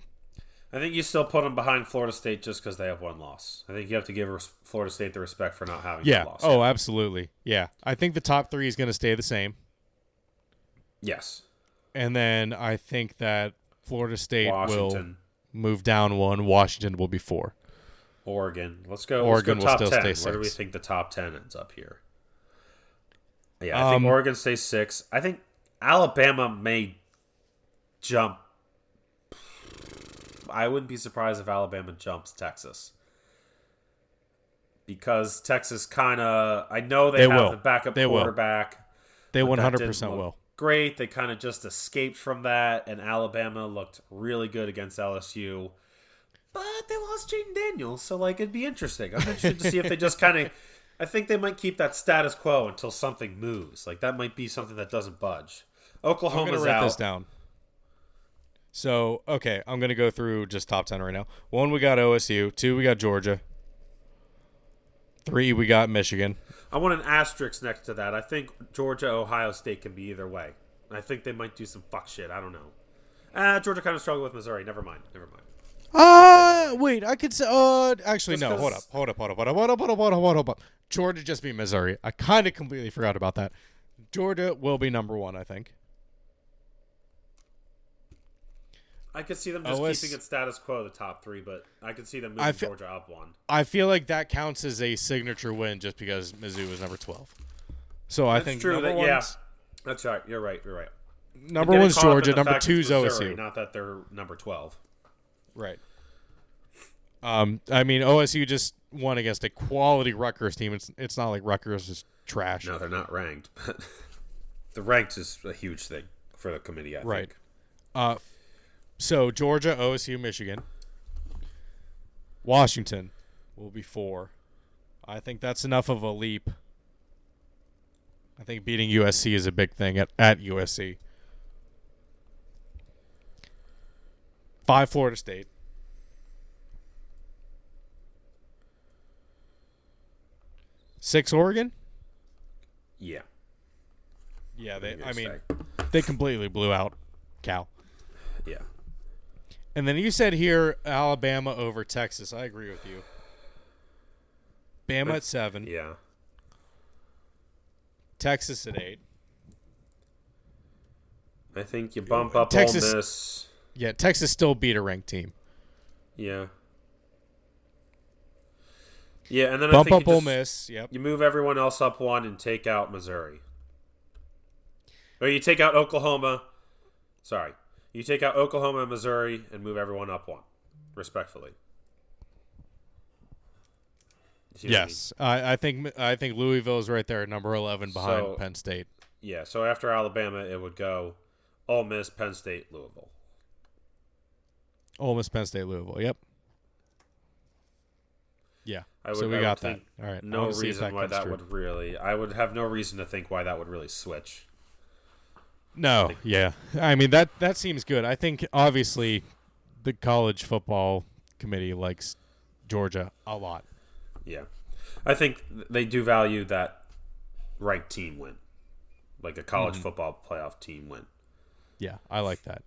I think you still put them behind Florida State just because they have one loss. I think you have to give Florida State the respect for not having one loss. Oh, absolutely. Yeah. I think the top 3 is going to stay the same. Yes. And then I think that Florida State will move down 1. Washington will be 4. Oregon. Let's go Oregon will top still 10. stay Where do we 6. think the top 10 ends up here? Yeah, I think Oregon stays 6. I think Alabama may jump. I wouldn't be surprised if Alabama jumps Texas. Because Texas kind of... I know they have the backup quarterback. They 100% will. Great. They kind of just escaped from that, and Alabama looked really good against LSU. But they lost Jaden Daniels, so it'd be interesting. I'm interested to see if they just kind of... I think they might keep that status quo until something moves. That might be something that doesn't budge. Oklahoma's I'm going to write out. this down. So, okay, I'm going to go through just top 10 right now. 1, we got OSU. 2, we got Georgia. 3, we got Michigan. I want an asterisk next to that. I think Georgia, Ohio State can be either way. I think they might do some fuck shit. I don't know. Georgia kind of struggled with Missouri. Never mind. Wait, I could say, actually, no, hold up. Georgia just beat Missouri. I kind of completely forgot about that. Georgia will be number 1, I think. I could see them just keeping it status quo, the top 3, but I could see them moving Georgia up 1. I feel like that counts as a signature win just because Mizzou was number 12. So I think true. That's right. You're right. Number 1's Georgia. Number 2's OSU. Not that they're number 12. Right. I mean, OSU just won against a quality Rutgers team. It's not like Rutgers is trash. No, they're not ranked. But the ranked is a huge thing for the committee, I think. So Georgia, OSU, Michigan. Washington will be 4. I think that's enough of a leap. I think beating USC is a big thing at USC. 5, Florida State. 6, Oregon. Yeah. Yeah, they completely blew out Cal. Yeah. And then you said here Alabama over Texas. I agree with you. Bama at 7. Yeah. Texas at 8. I think you bump up Texas, Ole Miss. Yeah, Texas still beat a ranked team. Yeah. Yeah, and then bump I think up Ole Miss. Yep. You move everyone else up 1 and take out Missouri. Or you take out Oklahoma. Sorry. You take out Oklahoma and Missouri and move everyone up 1, respectfully. Yes, I think Louisville is right there at number 11 behind Penn State. Yeah, so after Alabama, it would go Ole Miss, Penn State, Louisville. Ole Miss, Penn State, Louisville. Yep. Yeah. So we got that. All right. No reason why that would really. I would have no reason to think why that would really switch. No. Yeah. I mean that seems good. I think obviously the college football committee likes Georgia a lot. Yeah, I think they do value that ranked team win, like a college football playoff team win. Yeah, I like that.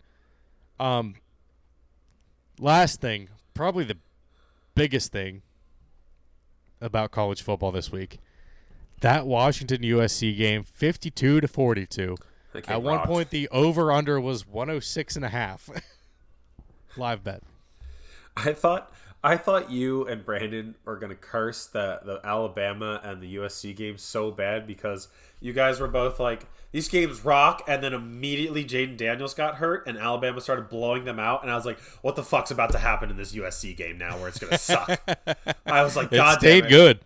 Last thing, probably the biggest thing about college football this week, that Washington USC game, 52-42. At one point, the over/under was 106.5. Live bet. I thought you and Brandon were going to curse the Alabama and the USC game so bad because you guys were both like, these games rock, and then immediately Jaden Daniels got hurt and Alabama started blowing them out, and I was like, what the fuck's about to happen in this USC game now where it's going to suck? I was like, God damn it. It stayed good.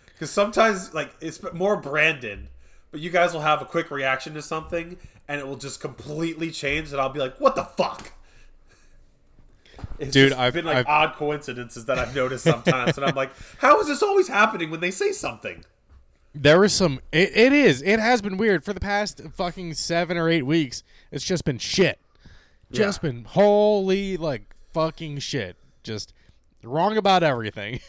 Because sometimes, it's more Brandon, but you guys will have a quick reaction to something, and it will just completely change, and I'll be like, what the fuck? It's been odd coincidences that I've noticed sometimes, and I'm like, how is this always happening when they say something? There is some. It has been weird for the past fucking 7 or 8 weeks. It's just been shit. Just been holy fucking shit. Just wrong about everything.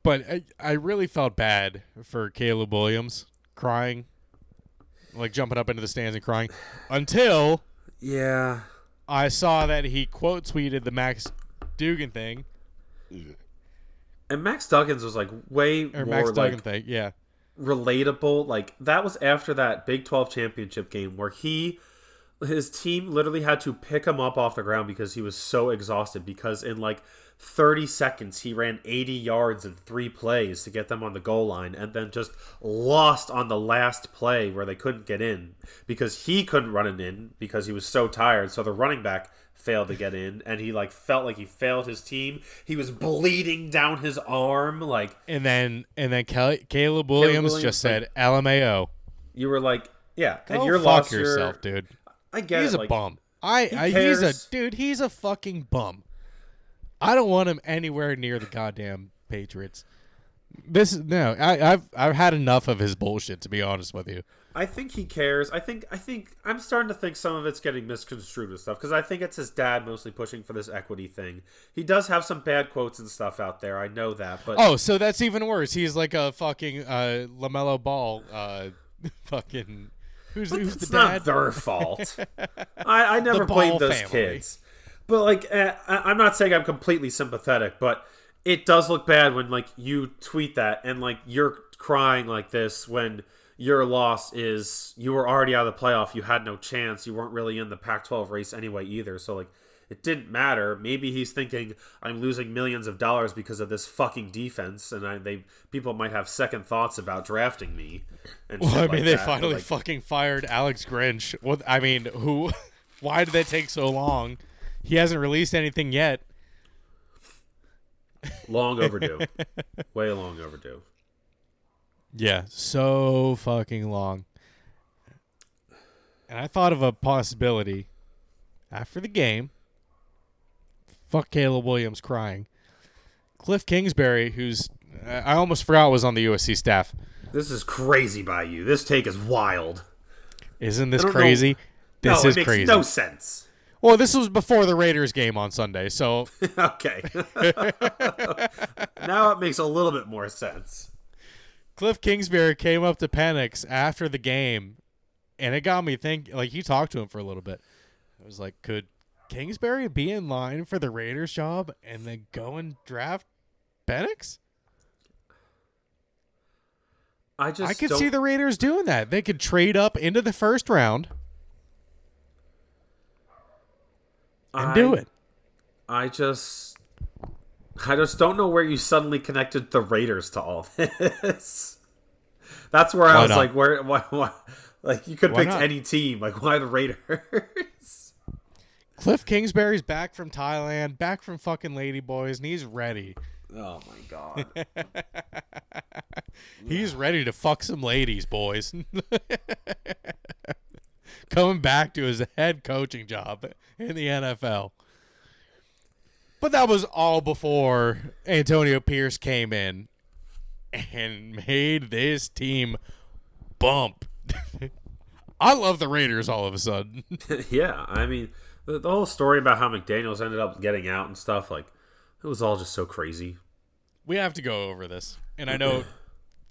But I really felt bad for Caleb Williams crying, jumping up into the stands and crying, until I saw that he quote tweeted the Max Duggan thing. And Max Duggan's was way more Max Duggan thing, relatable. That was after that Big 12 championship game where he his team literally had to pick him up off the ground because he was so exhausted. Because in like 30 seconds, he ran 80 yards in 3 plays to get them on the goal line, and then just lost on the last play where they couldn't get in because he couldn't run it in because he was so tired. So the running back failed to get in, and he like felt like he failed his team. He was bleeding down his arm, like. Caleb Williams just said LMAO. You were like, yeah, and Go you're fuck lost yourself, dude. I get He's it. a Like, bum. He's a fucking bum. I don't want him anywhere near the goddamn Patriots. I've had enough of his bullshit, to be honest with you. I think he cares. I think I'm starting to think some of it's getting misconstrued and stuff because I think it's his dad mostly pushing for this equity thing. He does have some bad quotes and stuff out there. I know that, but so that's even worse. He's like a fucking LaMelo Ball. Fucking who's the it's dad? not their fault. I never blamed those family. kids. But like, I'm not saying I'm completely sympathetic, but it does look bad when like you tweet that and like you're crying like this when your loss is you were already out of the playoff. You had no chance. You weren't really in the Pac-12 race anyway either. So like, it didn't matter. Maybe he's thinking I'm losing millions of dollars because of this fucking defense, and people might have second thoughts about drafting me. And well, I mean, they that, finally fucking fired Alex Grinch. Well, I mean, who? Why did that take so long? He hasn't released anything yet. Long overdue. Way long overdue. Yeah, so fucking long. And I thought of a possibility after the game. Fuck Caleb Williams crying. Cliff Kingsbury, who's I almost forgot was on the USC staff. This is crazy by you. This take is wild. Isn't this crazy? This is makes crazy. No sense. Well, this was before the Raiders game on Sunday, so okay. Now it makes a little bit more sense. Cliff Kingsbury came up to Penix after the game, and it got me thinking. Like, he talked to him for a little bit. I was like, could Kingsbury be in line for the Raiders job and then go and draft Penix? I could see the Raiders doing that. They could trade up into the first round and do it. I just don't know where you suddenly connected the Raiders to all this. That's where I was like, why? Like, you could have picked any team. Like, why the Raiders? Cliff Kingsbury's back from Thailand, back from fucking Ladyboys, and he's ready. Oh my god. He's ready to fuck some ladies, boys. Coming back to his head coaching job in the NFL. But that was all before Antonio Pierce came in and made this team bump. I love the Raiders all of a sudden. Yeah, I mean, the whole story about how McDaniels ended up getting out and stuff, like, it was all just so crazy. We have to go over this. And I know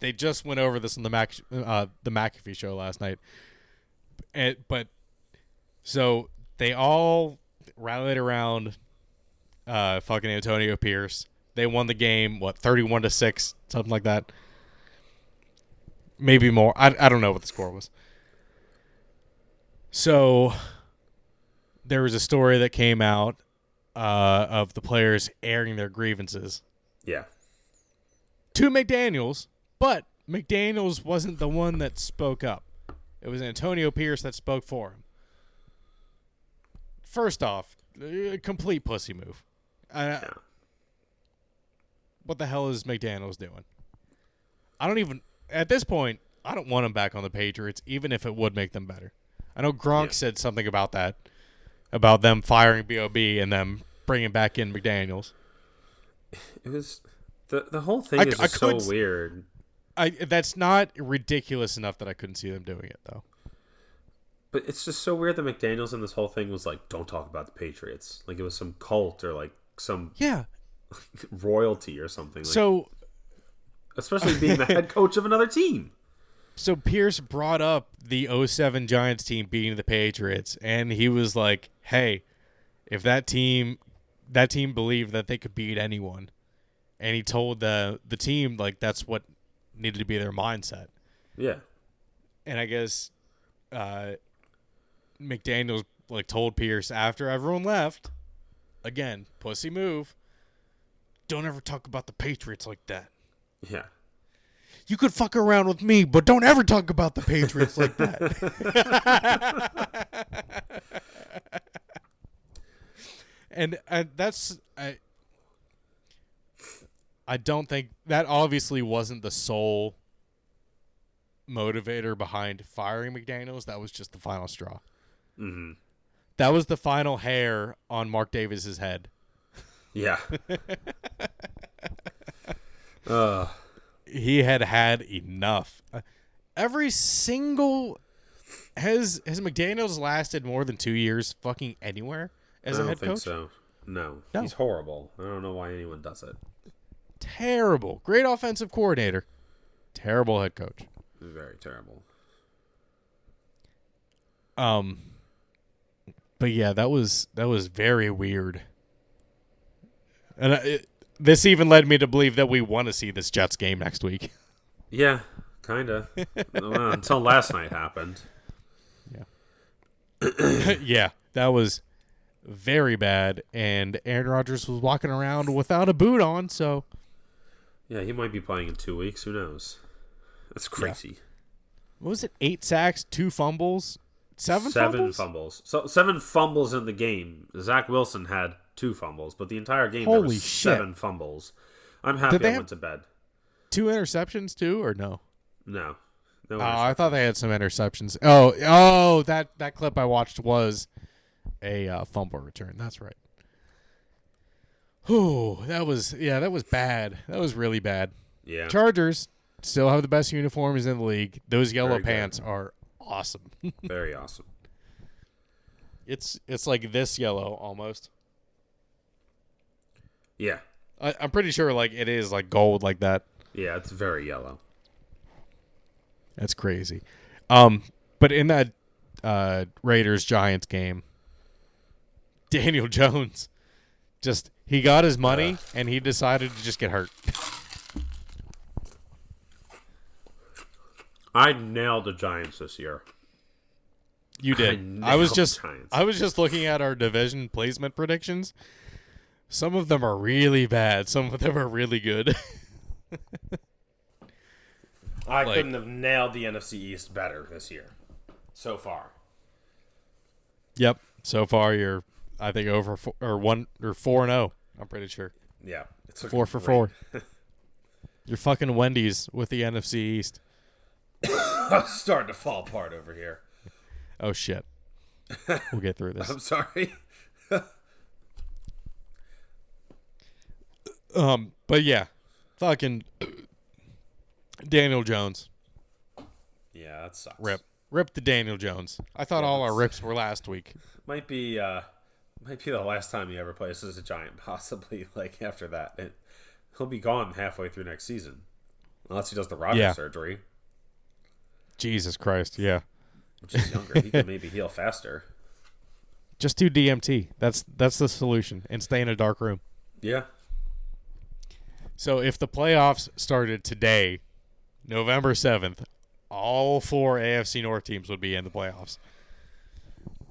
they just went over this on the McAfee show last night. But so they all rallied around fucking Antonio Pierce. They won the game, 31-6, something like that. Maybe more. I don't know what the score was. So there was a story that came out of the players airing their grievances. Yeah. To McDaniels, but McDaniels wasn't the one that spoke up. It was Antonio Pierce that spoke for him. First off, complete pussy move. Yeah. What the hell is McDaniels doing? At this point, I don't want him back on the Patriots, even if it would make them better. I know Gronk said something about that, about them firing B.O.B. and them bringing back in McDaniels. It was the whole thing is just so weird. That's not ridiculous enough that I couldn't see them doing it, though. But it's just so weird that McDaniels in this whole thing was like, don't talk about the Patriots. Like, it was some cult or like some royalty or something. Like, so, especially being the head coach of another team. So Pierce brought up the 07 Giants team beating the Patriots, and he was like, hey, if that team believed that they could beat anyone, and he told the team, like, that's what needed to be their mindset. Yeah. And I guess McDaniels told Pierce after everyone left, again, pussy move. Don't ever talk about the Patriots like that. Yeah. You could fuck around with me, but don't ever talk about the Patriots like that. and that's I don't think that obviously wasn't the sole motivator behind firing McDaniels. That was just the final straw. Mm-hmm. That was the final hair on Mark Davis's head. Yeah. He had enough. Every single has McDaniels lasted more than 2 years fucking anywhere as a head coach? I don't think so. No. He's horrible. I don't know why anyone does it. Terrible. Great offensive coordinator. Terrible head coach. Very terrible. But yeah, that was very weird. And this even led me to believe that we want to see this Jets game next week. Yeah, kind of. Well, until last night happened. Yeah. Yeah, that was very bad. And Aaron Rodgers was walking around without a boot on, so. Yeah, he might be playing in 2 weeks. Who knows? That's crazy. Yeah. What was it? 8 sacks, 2 fumbles, 7 fumbles? So 7 fumbles in the game. Zach Wilson had 2 fumbles, but the entire game there was 7 fumbles. I'm happy I went to bed. 2 interceptions too, or no? No. Oh, I thought they had some interceptions. Oh, that clip I watched was a fumble return. That's right. Oh, that was bad. That was really bad. Yeah. Chargers still have the best uniforms in the league. Those yellow pants are awesome. Very awesome. It's like this yellow almost. Yeah. I'm pretty sure it is gold like that. Yeah, it's very yellow. That's crazy. But in that Raiders-Giants game, Daniel Jones he got his money and he decided to just get hurt. I nailed the Giants this year. You did. I was just looking at our division placement predictions. Some of them are really bad. Some of them are really good. I couldn't have nailed the NFC East better this year. So far. Yep. So far, you're, I think, over 4-0. I'm pretty sure. Yeah. It's 4 for 4. You're fucking Wendy's with the NFC East. I'm starting to fall apart over here. Oh, shit. We'll get through this. I'm sorry. But yeah. Fucking Daniel Jones. Yeah, that sucks. Rip to Daniel Jones. I thought all our rips were last week. Might be the last time he ever plays as a Giant, possibly. After that, he'll be gone halfway through next season, unless he does the Rodgers surgery. Jesus Christ, yeah. Which is younger. He can maybe heal faster. Just do DMT. That's the solution, and stay in a dark room. Yeah. So if the playoffs started today, November 7th, all 4 AFC North teams would be in the playoffs.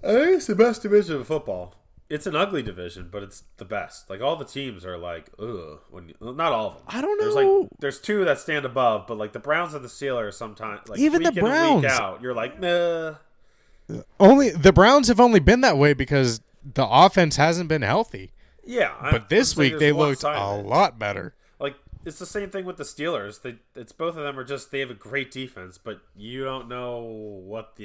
I think it's the best division of football. It's an ugly division, but it's the best. All the teams are ugh. Not all of them. I don't know. There's 2 that stand above, but the Browns and the Steelers sometimes, even week the in Browns, and week out, you're nah. Only the Browns have only been that way because the offense hasn't been healthy. Yeah, but this week they looked a lot better. It's the same thing with the Steelers. It's both of them are they have a great defense, but you don't know what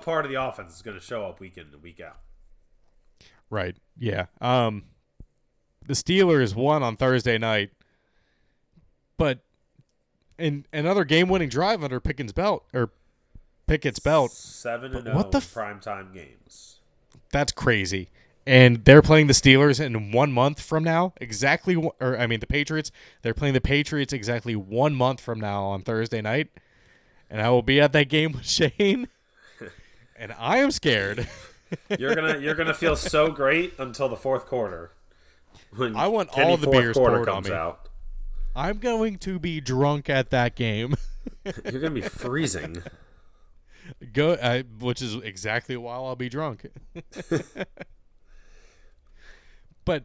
part of the offense is going to show up week in and week out. Right. Yeah. The Steelers won on Thursday night, but in another game-winning drive under Pickett's belt. 7-0 primetime games. That's crazy. And they're playing the Steelers in 1 month from now. The Patriots. They're playing the Patriots exactly 1 month from now on Thursday night. And I will be at that game with Shane. And I am scared. You're gonna feel so great until the fourth quarter. I want all the beers poured on me. Out. I'm going to be drunk at that game. You're gonna be freezing. Go, which is exactly why I'll be drunk. But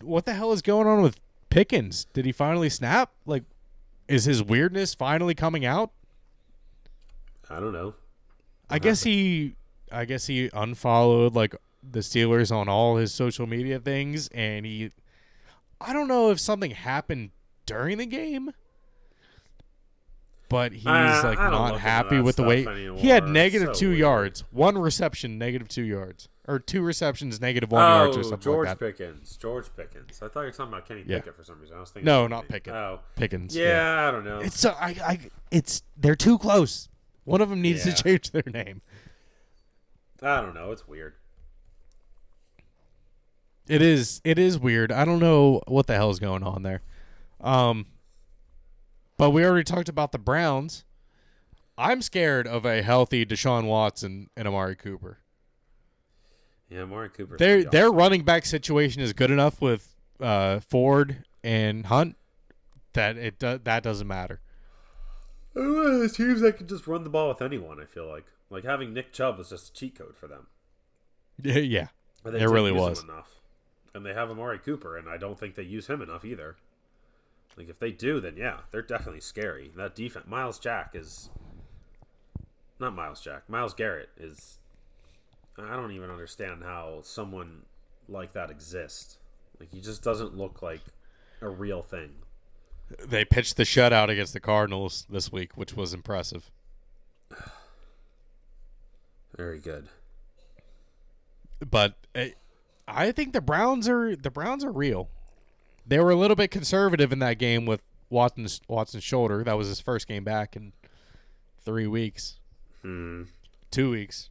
what the hell is going on with Pickens? Did he finally snap? Like, is his weirdness finally coming out? I don't know. I guess he unfollowed like the Steelers on all his social media things, and I don't know if something happened during the game, but he's like I don't not look happy into with the that way stuff anymore. he had It's negative so 2 weird. yards, 1 reception, negative 2 yards, or 2 receptions, negative 1 yards, or something George like that. Pickens. George Pickens. I thought you were talking about Kenny Yeah. Pickett for some reason. I was thinking No, of not something. Pickett. Oh, Pickens. yeah, I don't know. It's they're too close. One of them needs Yeah. to change their name. I don't know. It's weird. It is weird. I don't know what the hell is going on there. But we already talked about the Browns. I'm scared of a healthy Deshaun Watson and Amari Cooper. Yeah, Amari Cooper. Their running back situation is good enough with Ford and Hunt that that doesn't matter. One of the teams that can just run the ball with anyone. I feel like having Nick Chubb was just a cheat code for them. Yeah, But they it didn't really use him was. enough. And they have Amari Cooper, and I don't think they use him enough either. Like if they do, then yeah, they're definitely scary. That defense, Miles Garrett is. I don't even understand how someone like that exists. Like he just doesn't look like a real thing. They pitched the shutout against the Cardinals this week, which was impressive. Very good. But I think the Browns are real. They were a little bit conservative in that game with Watson's shoulder. That was his first game back in 3 weeks. 2 weeks.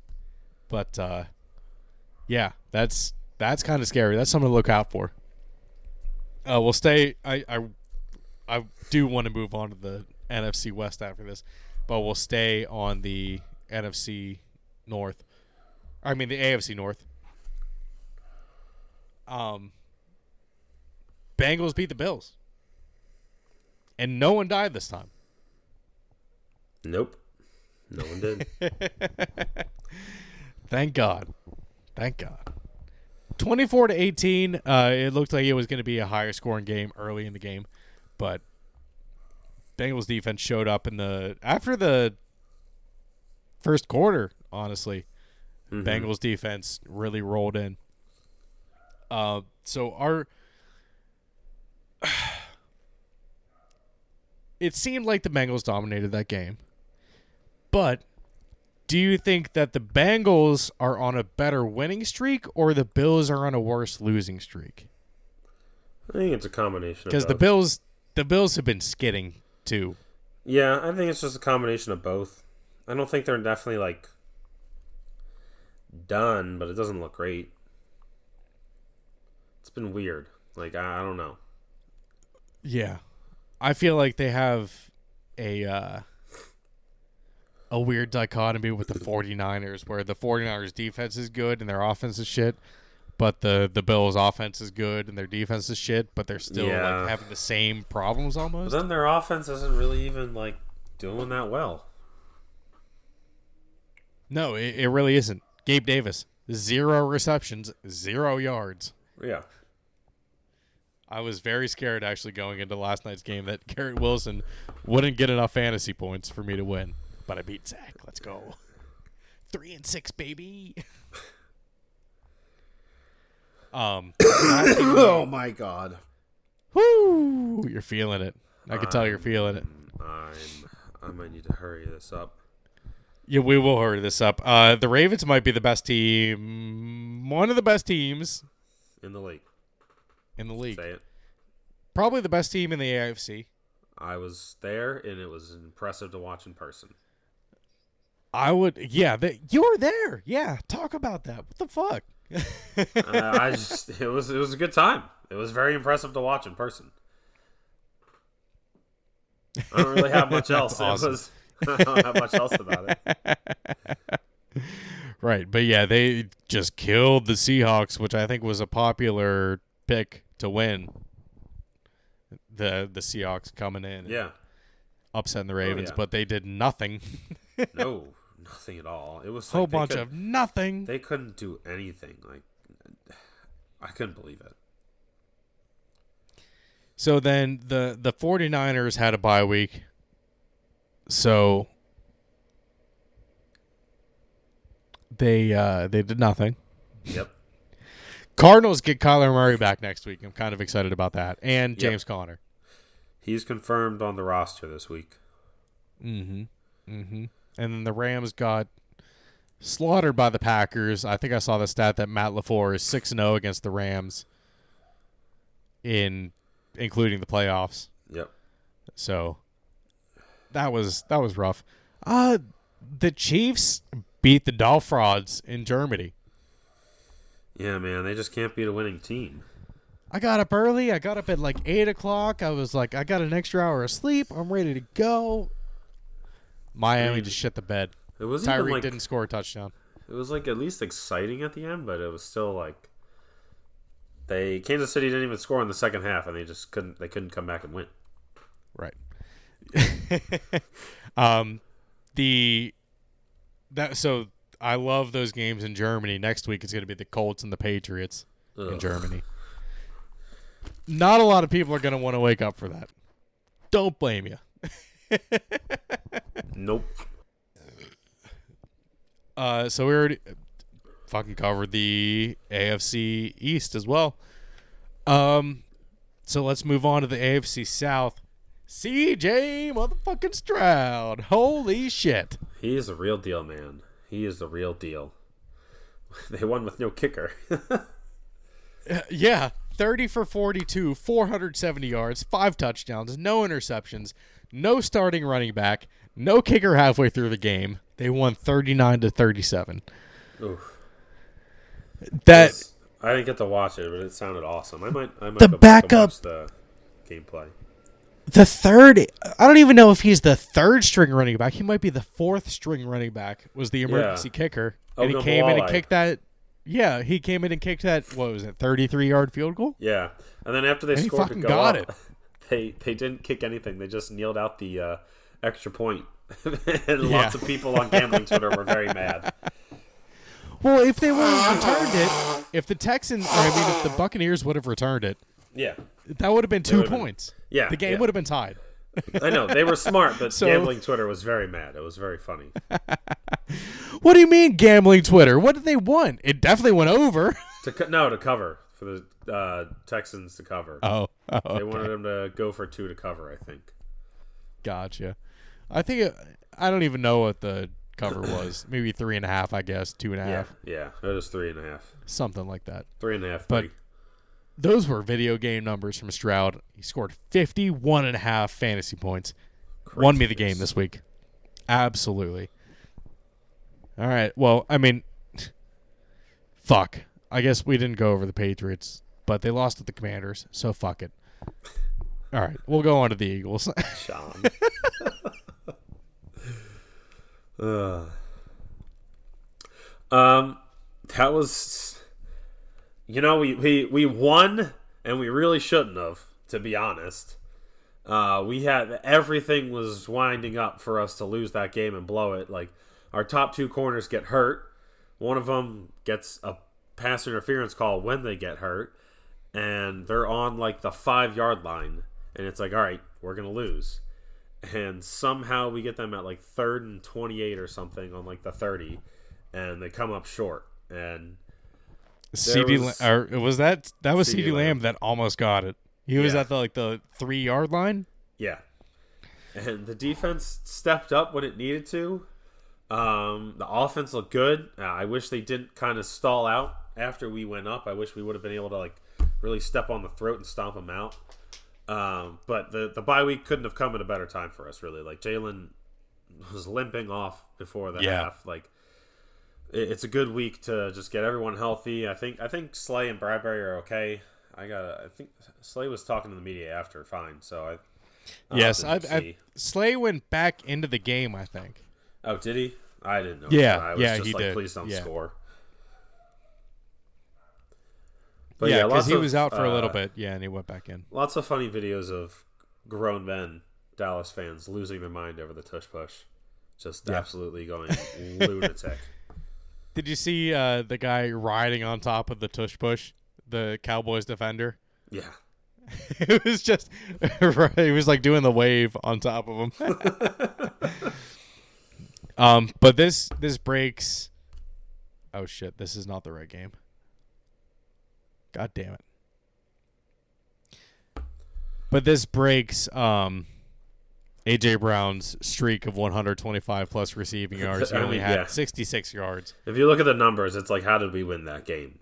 But yeah, that's kind of scary. That's something to look out for. We'll stay. I do want to move on to the NFC West after this, but we'll stay on the NFC North. I mean the AFC North. Bengals beat the Bills, and no one died this time. Nope. No one did. Thank God. 24-18. It looked like it was going to be a higher scoring game early in the game, but Bengals defense showed up after the first quarter. Honestly, Bengals defense really rolled in. So it seemed like the Bengals dominated that game, but do you think that the Bengals are on a better winning streak or the Bills are on a worse losing streak? I think it's a combination of Because both. the Bills have been skidding too. Yeah, I think it's just a combination of both. I don't think they're definitely like done, but it doesn't look great. It's been weird. Like I don't know. Yeah. I feel like they have a weird dichotomy with the 49ers where the 49ers defense is good and their offense is shit, but the Bills offense is good and their defense is shit, but they're still like having the same problems almost. But then their offense isn't really even like doing that well. No, it really isn't. Gabe Davis, 0 receptions, 0 yards. Yeah. I was very scared actually going into last night's game that Garrett Wilson wouldn't get enough fantasy points for me to win. But I beat Zach. Let's go. 3-6, baby. Oh my god. Woo! You're feeling it. I can tell you're feeling it. I might need to hurry this up. Yeah, we will hurry this up. The Ravens might be the best team, one of the best teams In the league. in the league. Say it. Probably the best team in the AFC. I was there, and it was impressive to watch in person. I would, yeah. You were there, yeah. Talk about that. What the fuck? It was a good time. It was very impressive to watch in person. I don't really have much else. Awesome. I don't have much else about it. Right, but yeah, they just killed the Seahawks, which I think was a popular pick to win. The Seahawks coming in, Yeah. upsetting the Ravens, yeah. but they did nothing. No, nothing at all. It was Whole like bunch of nothing. They couldn't do anything. Like, I couldn't believe it. So then the 49ers had a bye week. So they did nothing. Yep. Cardinals get Kyler Murray back next week. I'm kind of excited about that. And James Conner. He's confirmed on the roster this week. Mm-hmm. Mm-hmm. And then the Rams got slaughtered by the Packers. I think I saw the stat that Matt LaFleur is 6-0 against the Rams, including the playoffs. Yep. So that was rough. The Chiefs beat the Dolphins in Germany. Yeah, man, they just can't beat a winning team. I got up early. I got up at like 8 o'clock. I was like, I got an extra hour of sleep. I'm ready to go. Miami just shit the bed. It was Tyreek like, didn't score a touchdown. It was like at least exciting at the end, but it was still like Kansas City didn't even score in the second half, and they couldn't come back and win. Right. So I love those games in Germany. Next week it's going to be the Colts and the Patriots in Germany. Not a lot of people are going to want to wake up for that. Don't blame you. Nope. So we already fucking covered the AFC East as well. So let's move on to the AFC South. CJ motherfucking Stroud. Holy shit. He is the real deal, man. He is the real deal. They won with no kicker. Yeah. 30 for 42, 470 yards, 5 touchdowns, no interceptions, no starting running back, no kicker halfway through the game. They won 39-37. Oof. I didn't get to watch it, but it sounded awesome. I might the go back and backup, watch the gameplay. The third, I don't even know if he's the third string running back. He might be the fourth string running back. Was the emergency kicker, and he came in and kicked that. Yeah, he came in and kicked that. What was it? 33-yard field goal. Yeah, and then after they and scored he to go got up, it. They didn't kick anything. They just kneeled out the extra point. And lots of people on gambling Twitter were very mad. Well, if they would have returned it, if the Buccaneers would have returned it, that would have been 2 points. The game would have been tied. I know they were smart, but gambling Twitter was very mad. It was very funny. What do you mean gambling Twitter? What did they want? It definitely went over. To cover for the Texans to cover. Okay. They wanted them to go for 2 to cover, I think. Gotcha. I think I don't even know what the cover was. Maybe 3.5, I guess. 2.5. Yeah, it was 3.5. Something like that. 3.5. But those were video game numbers from Stroud. He scored 51.5 fantasy points. Crazy. Won me the game this week. Absolutely. All right. Well, I mean, fuck. I guess we didn't go over the Patriots, but they lost to the Commanders, so fuck it. All right. We'll go on to the Eagles. Sean. That was, we won, and we really shouldn't have, to be honest. We had everything was winding up for us to lose that game and blow it. Like, our top 2 corners get hurt. One of them gets a pass interference call when they get hurt, and they're on like the 5-yard line, and it's like, all right, we're gonna lose. And somehow we get them at like 3rd and 28 or something on like the 30, and they come up short. And CeeDee was CeeDee Lamb that almost got it. He was at the 3-yard line. Yeah, and the defense stepped up when it needed to. The offense looked good. I wish they didn't kind of stall out after we went up. I wish we would have been able to like really step on the throat and stomp them out. But the bye week couldn't have come at a better time for us, really. Like, Jalen was limping off before the half. Like, it's a good week to just get everyone healthy. I think Slay and Bradbury are okay. I think Slay was talking to the media after, fine. So Slay went back into the game, I think. Oh, did he? I didn't know. Yeah, I was just he like, did. Please don't score. But because he was out for a little bit, and he went back in. Lots of funny videos of grown men, Dallas fans, losing their mind over the tush push. just absolutely going lunatic. Did you see the guy riding on top of the tush push, the Cowboys defender? Yeah. It was just, he was like doing the wave on top of him. But this breaks. Oh shit! This is not the right game. God damn it! But this breaks AJ Brown's streak of 125 plus receiving yards. He only had 66 yards. If you look at the numbers, it's like, how did we win that game?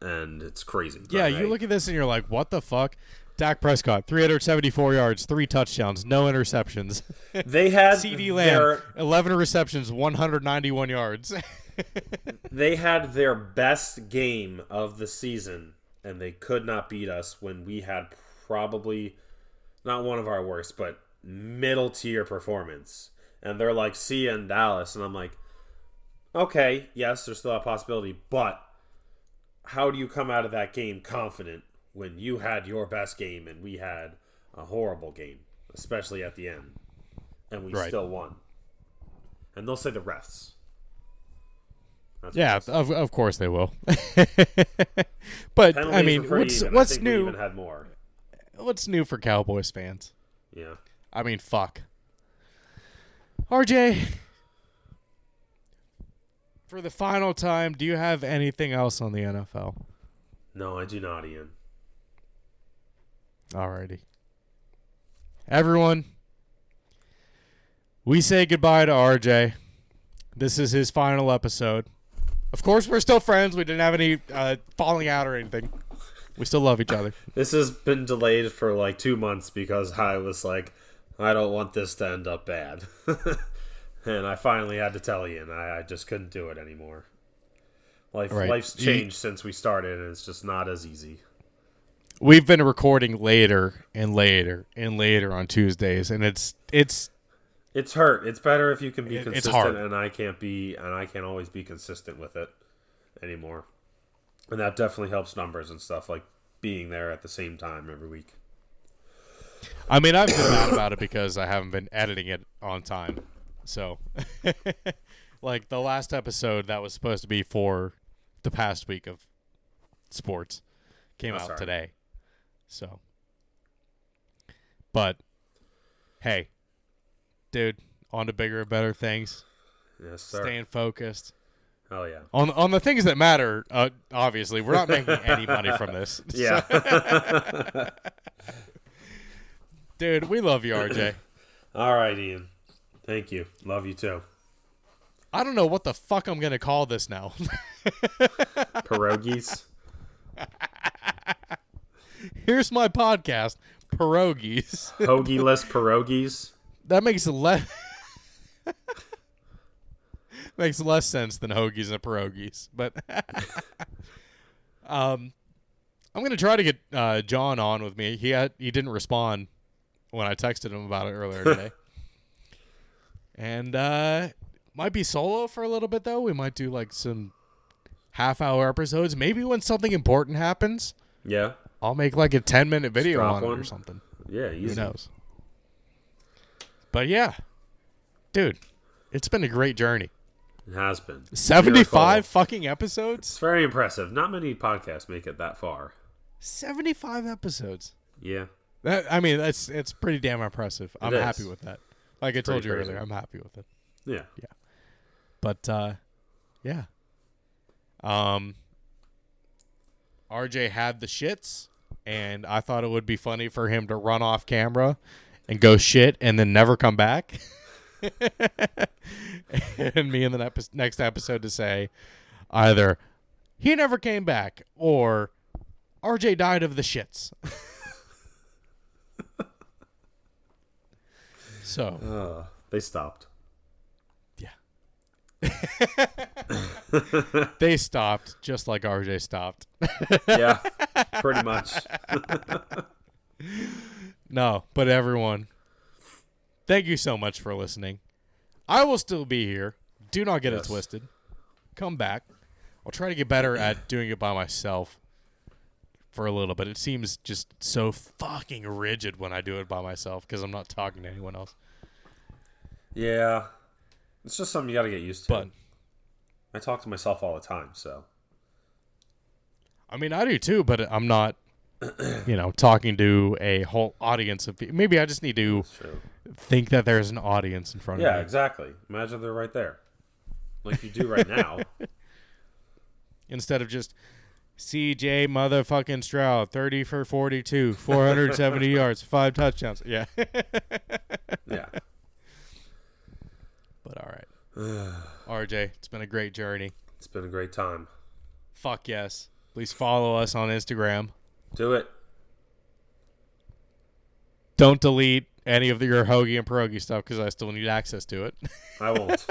And it's crazy. Yeah, you look at this and you're like, what the fuck? Dak Prescott, 374 yards, 3 touchdowns, no interceptions. They had CD Lamb, 11 receptions, 191 yards. They had their best game of the season, and they could not beat us when we had probably not one of our worst, but middle tier performance. And they're like, see you in Dallas. And I'm like, okay, yes, there's still a possibility, but how do you come out of that game confident when you had your best game and we had a horrible game, especially at the end, and we still won? And they'll say the refs. Yeah, of course they will. But penalties, I mean, what's new? We even had more. What's new for Cowboys fans? Yeah. I mean, fuck. RJ, for the final time, do you have anything else on the NFL? No, I do not, Ian. Alrighty. Everyone, we say goodbye to RJ. This is his final episode. Of course, we're still friends. We didn't have any falling out or anything. We still love each other. This has been delayed for like 2 months because I was like, I don't want this to end up bad. And I finally had to tell you, and I just couldn't do it anymore. Life's changed since we started, and it's just not as easy. We've been recording later and later and later on Tuesdays, and it's hurt. It's better if you can be consistent, it's hard. and I can't always be consistent with it anymore. And that definitely helps numbers and stuff, like being there at the same time every week. I mean, I've been mad about it because I haven't been editing it on time. So, like the last episode that was supposed to be for the past week of sports came out today. So, but hey, dude, on to bigger and better things. Yes, sir. Staying focused. Oh yeah. On the things that matter. Obviously, we're not making any money from this. Yeah. So. Dude, we love you, RJ. All right, Ian. Thank you. Love you too. I don't know what the fuck I'm gonna call this now. Pierogis. Here's my podcast, Pierogis. Hoagie-less pierogis. That makes less sense than hoagies and pierogis. But I'm gonna try to get John on with me. He didn't respond when I texted him about it earlier today. And might be solo for a little bit though. We might do like some half-hour episodes. Maybe when something important happens. Yeah. I'll make like a 10-minute video on it or something. Yeah, easy. Who knows? But yeah, dude, it's been a great journey. It has been. 75 fucking episodes? It's very impressive. Not many podcasts make it that far. 75 episodes. Yeah. It's pretty damn impressive. I'm happy with that. Like I told you crazy. earlier, I'm happy with it. Yeah. Yeah. But yeah. RJ had the shits, and I thought it would be funny for him to run off camera and go shit and then never come back. And me in the next episode to say either he never came back or RJ died of the shits. So they stopped. Yeah. They stopped just like RJ stopped. Yeah, pretty much. No, but everyone, thank you so much for listening. I will still be here. Do not get it twisted. Come back. I'll try to get better at doing it by myself for a little bit. It seems just so fucking rigid when I do it by myself because I'm not talking to anyone else. Yeah. It's just something you got to get used to. But I talk to myself all the time, so. I mean, I do too, but I'm not, talking to a whole audience of people. Maybe I just need to think that there's an audience in front of me. Yeah, exactly. Imagine they're right there. Like you do right now. Instead of just CJ motherfucking Stroud, 30 for 42, 470 yards, 5 touchdowns. Yeah. Yeah. But all right. RJ, it's been a great journey. It's been a great time. Fuck yes. Please follow us on Instagram. Do it. Don't delete any of your Hoagie and Pierogi stuff because I still need access to it. I won't.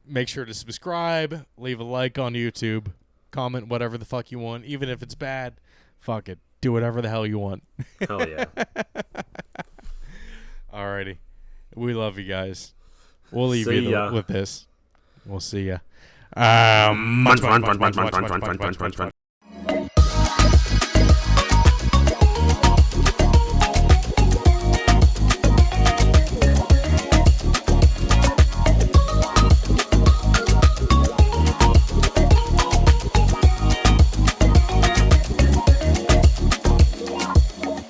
Make sure to subscribe, leave a like on YouTube, comment whatever the fuck you want, even if it's bad. Fuck it. Do whatever the hell you want. Hell yeah. Alrighty. We love you guys. We'll leave See you ya. with this. We'll see ya.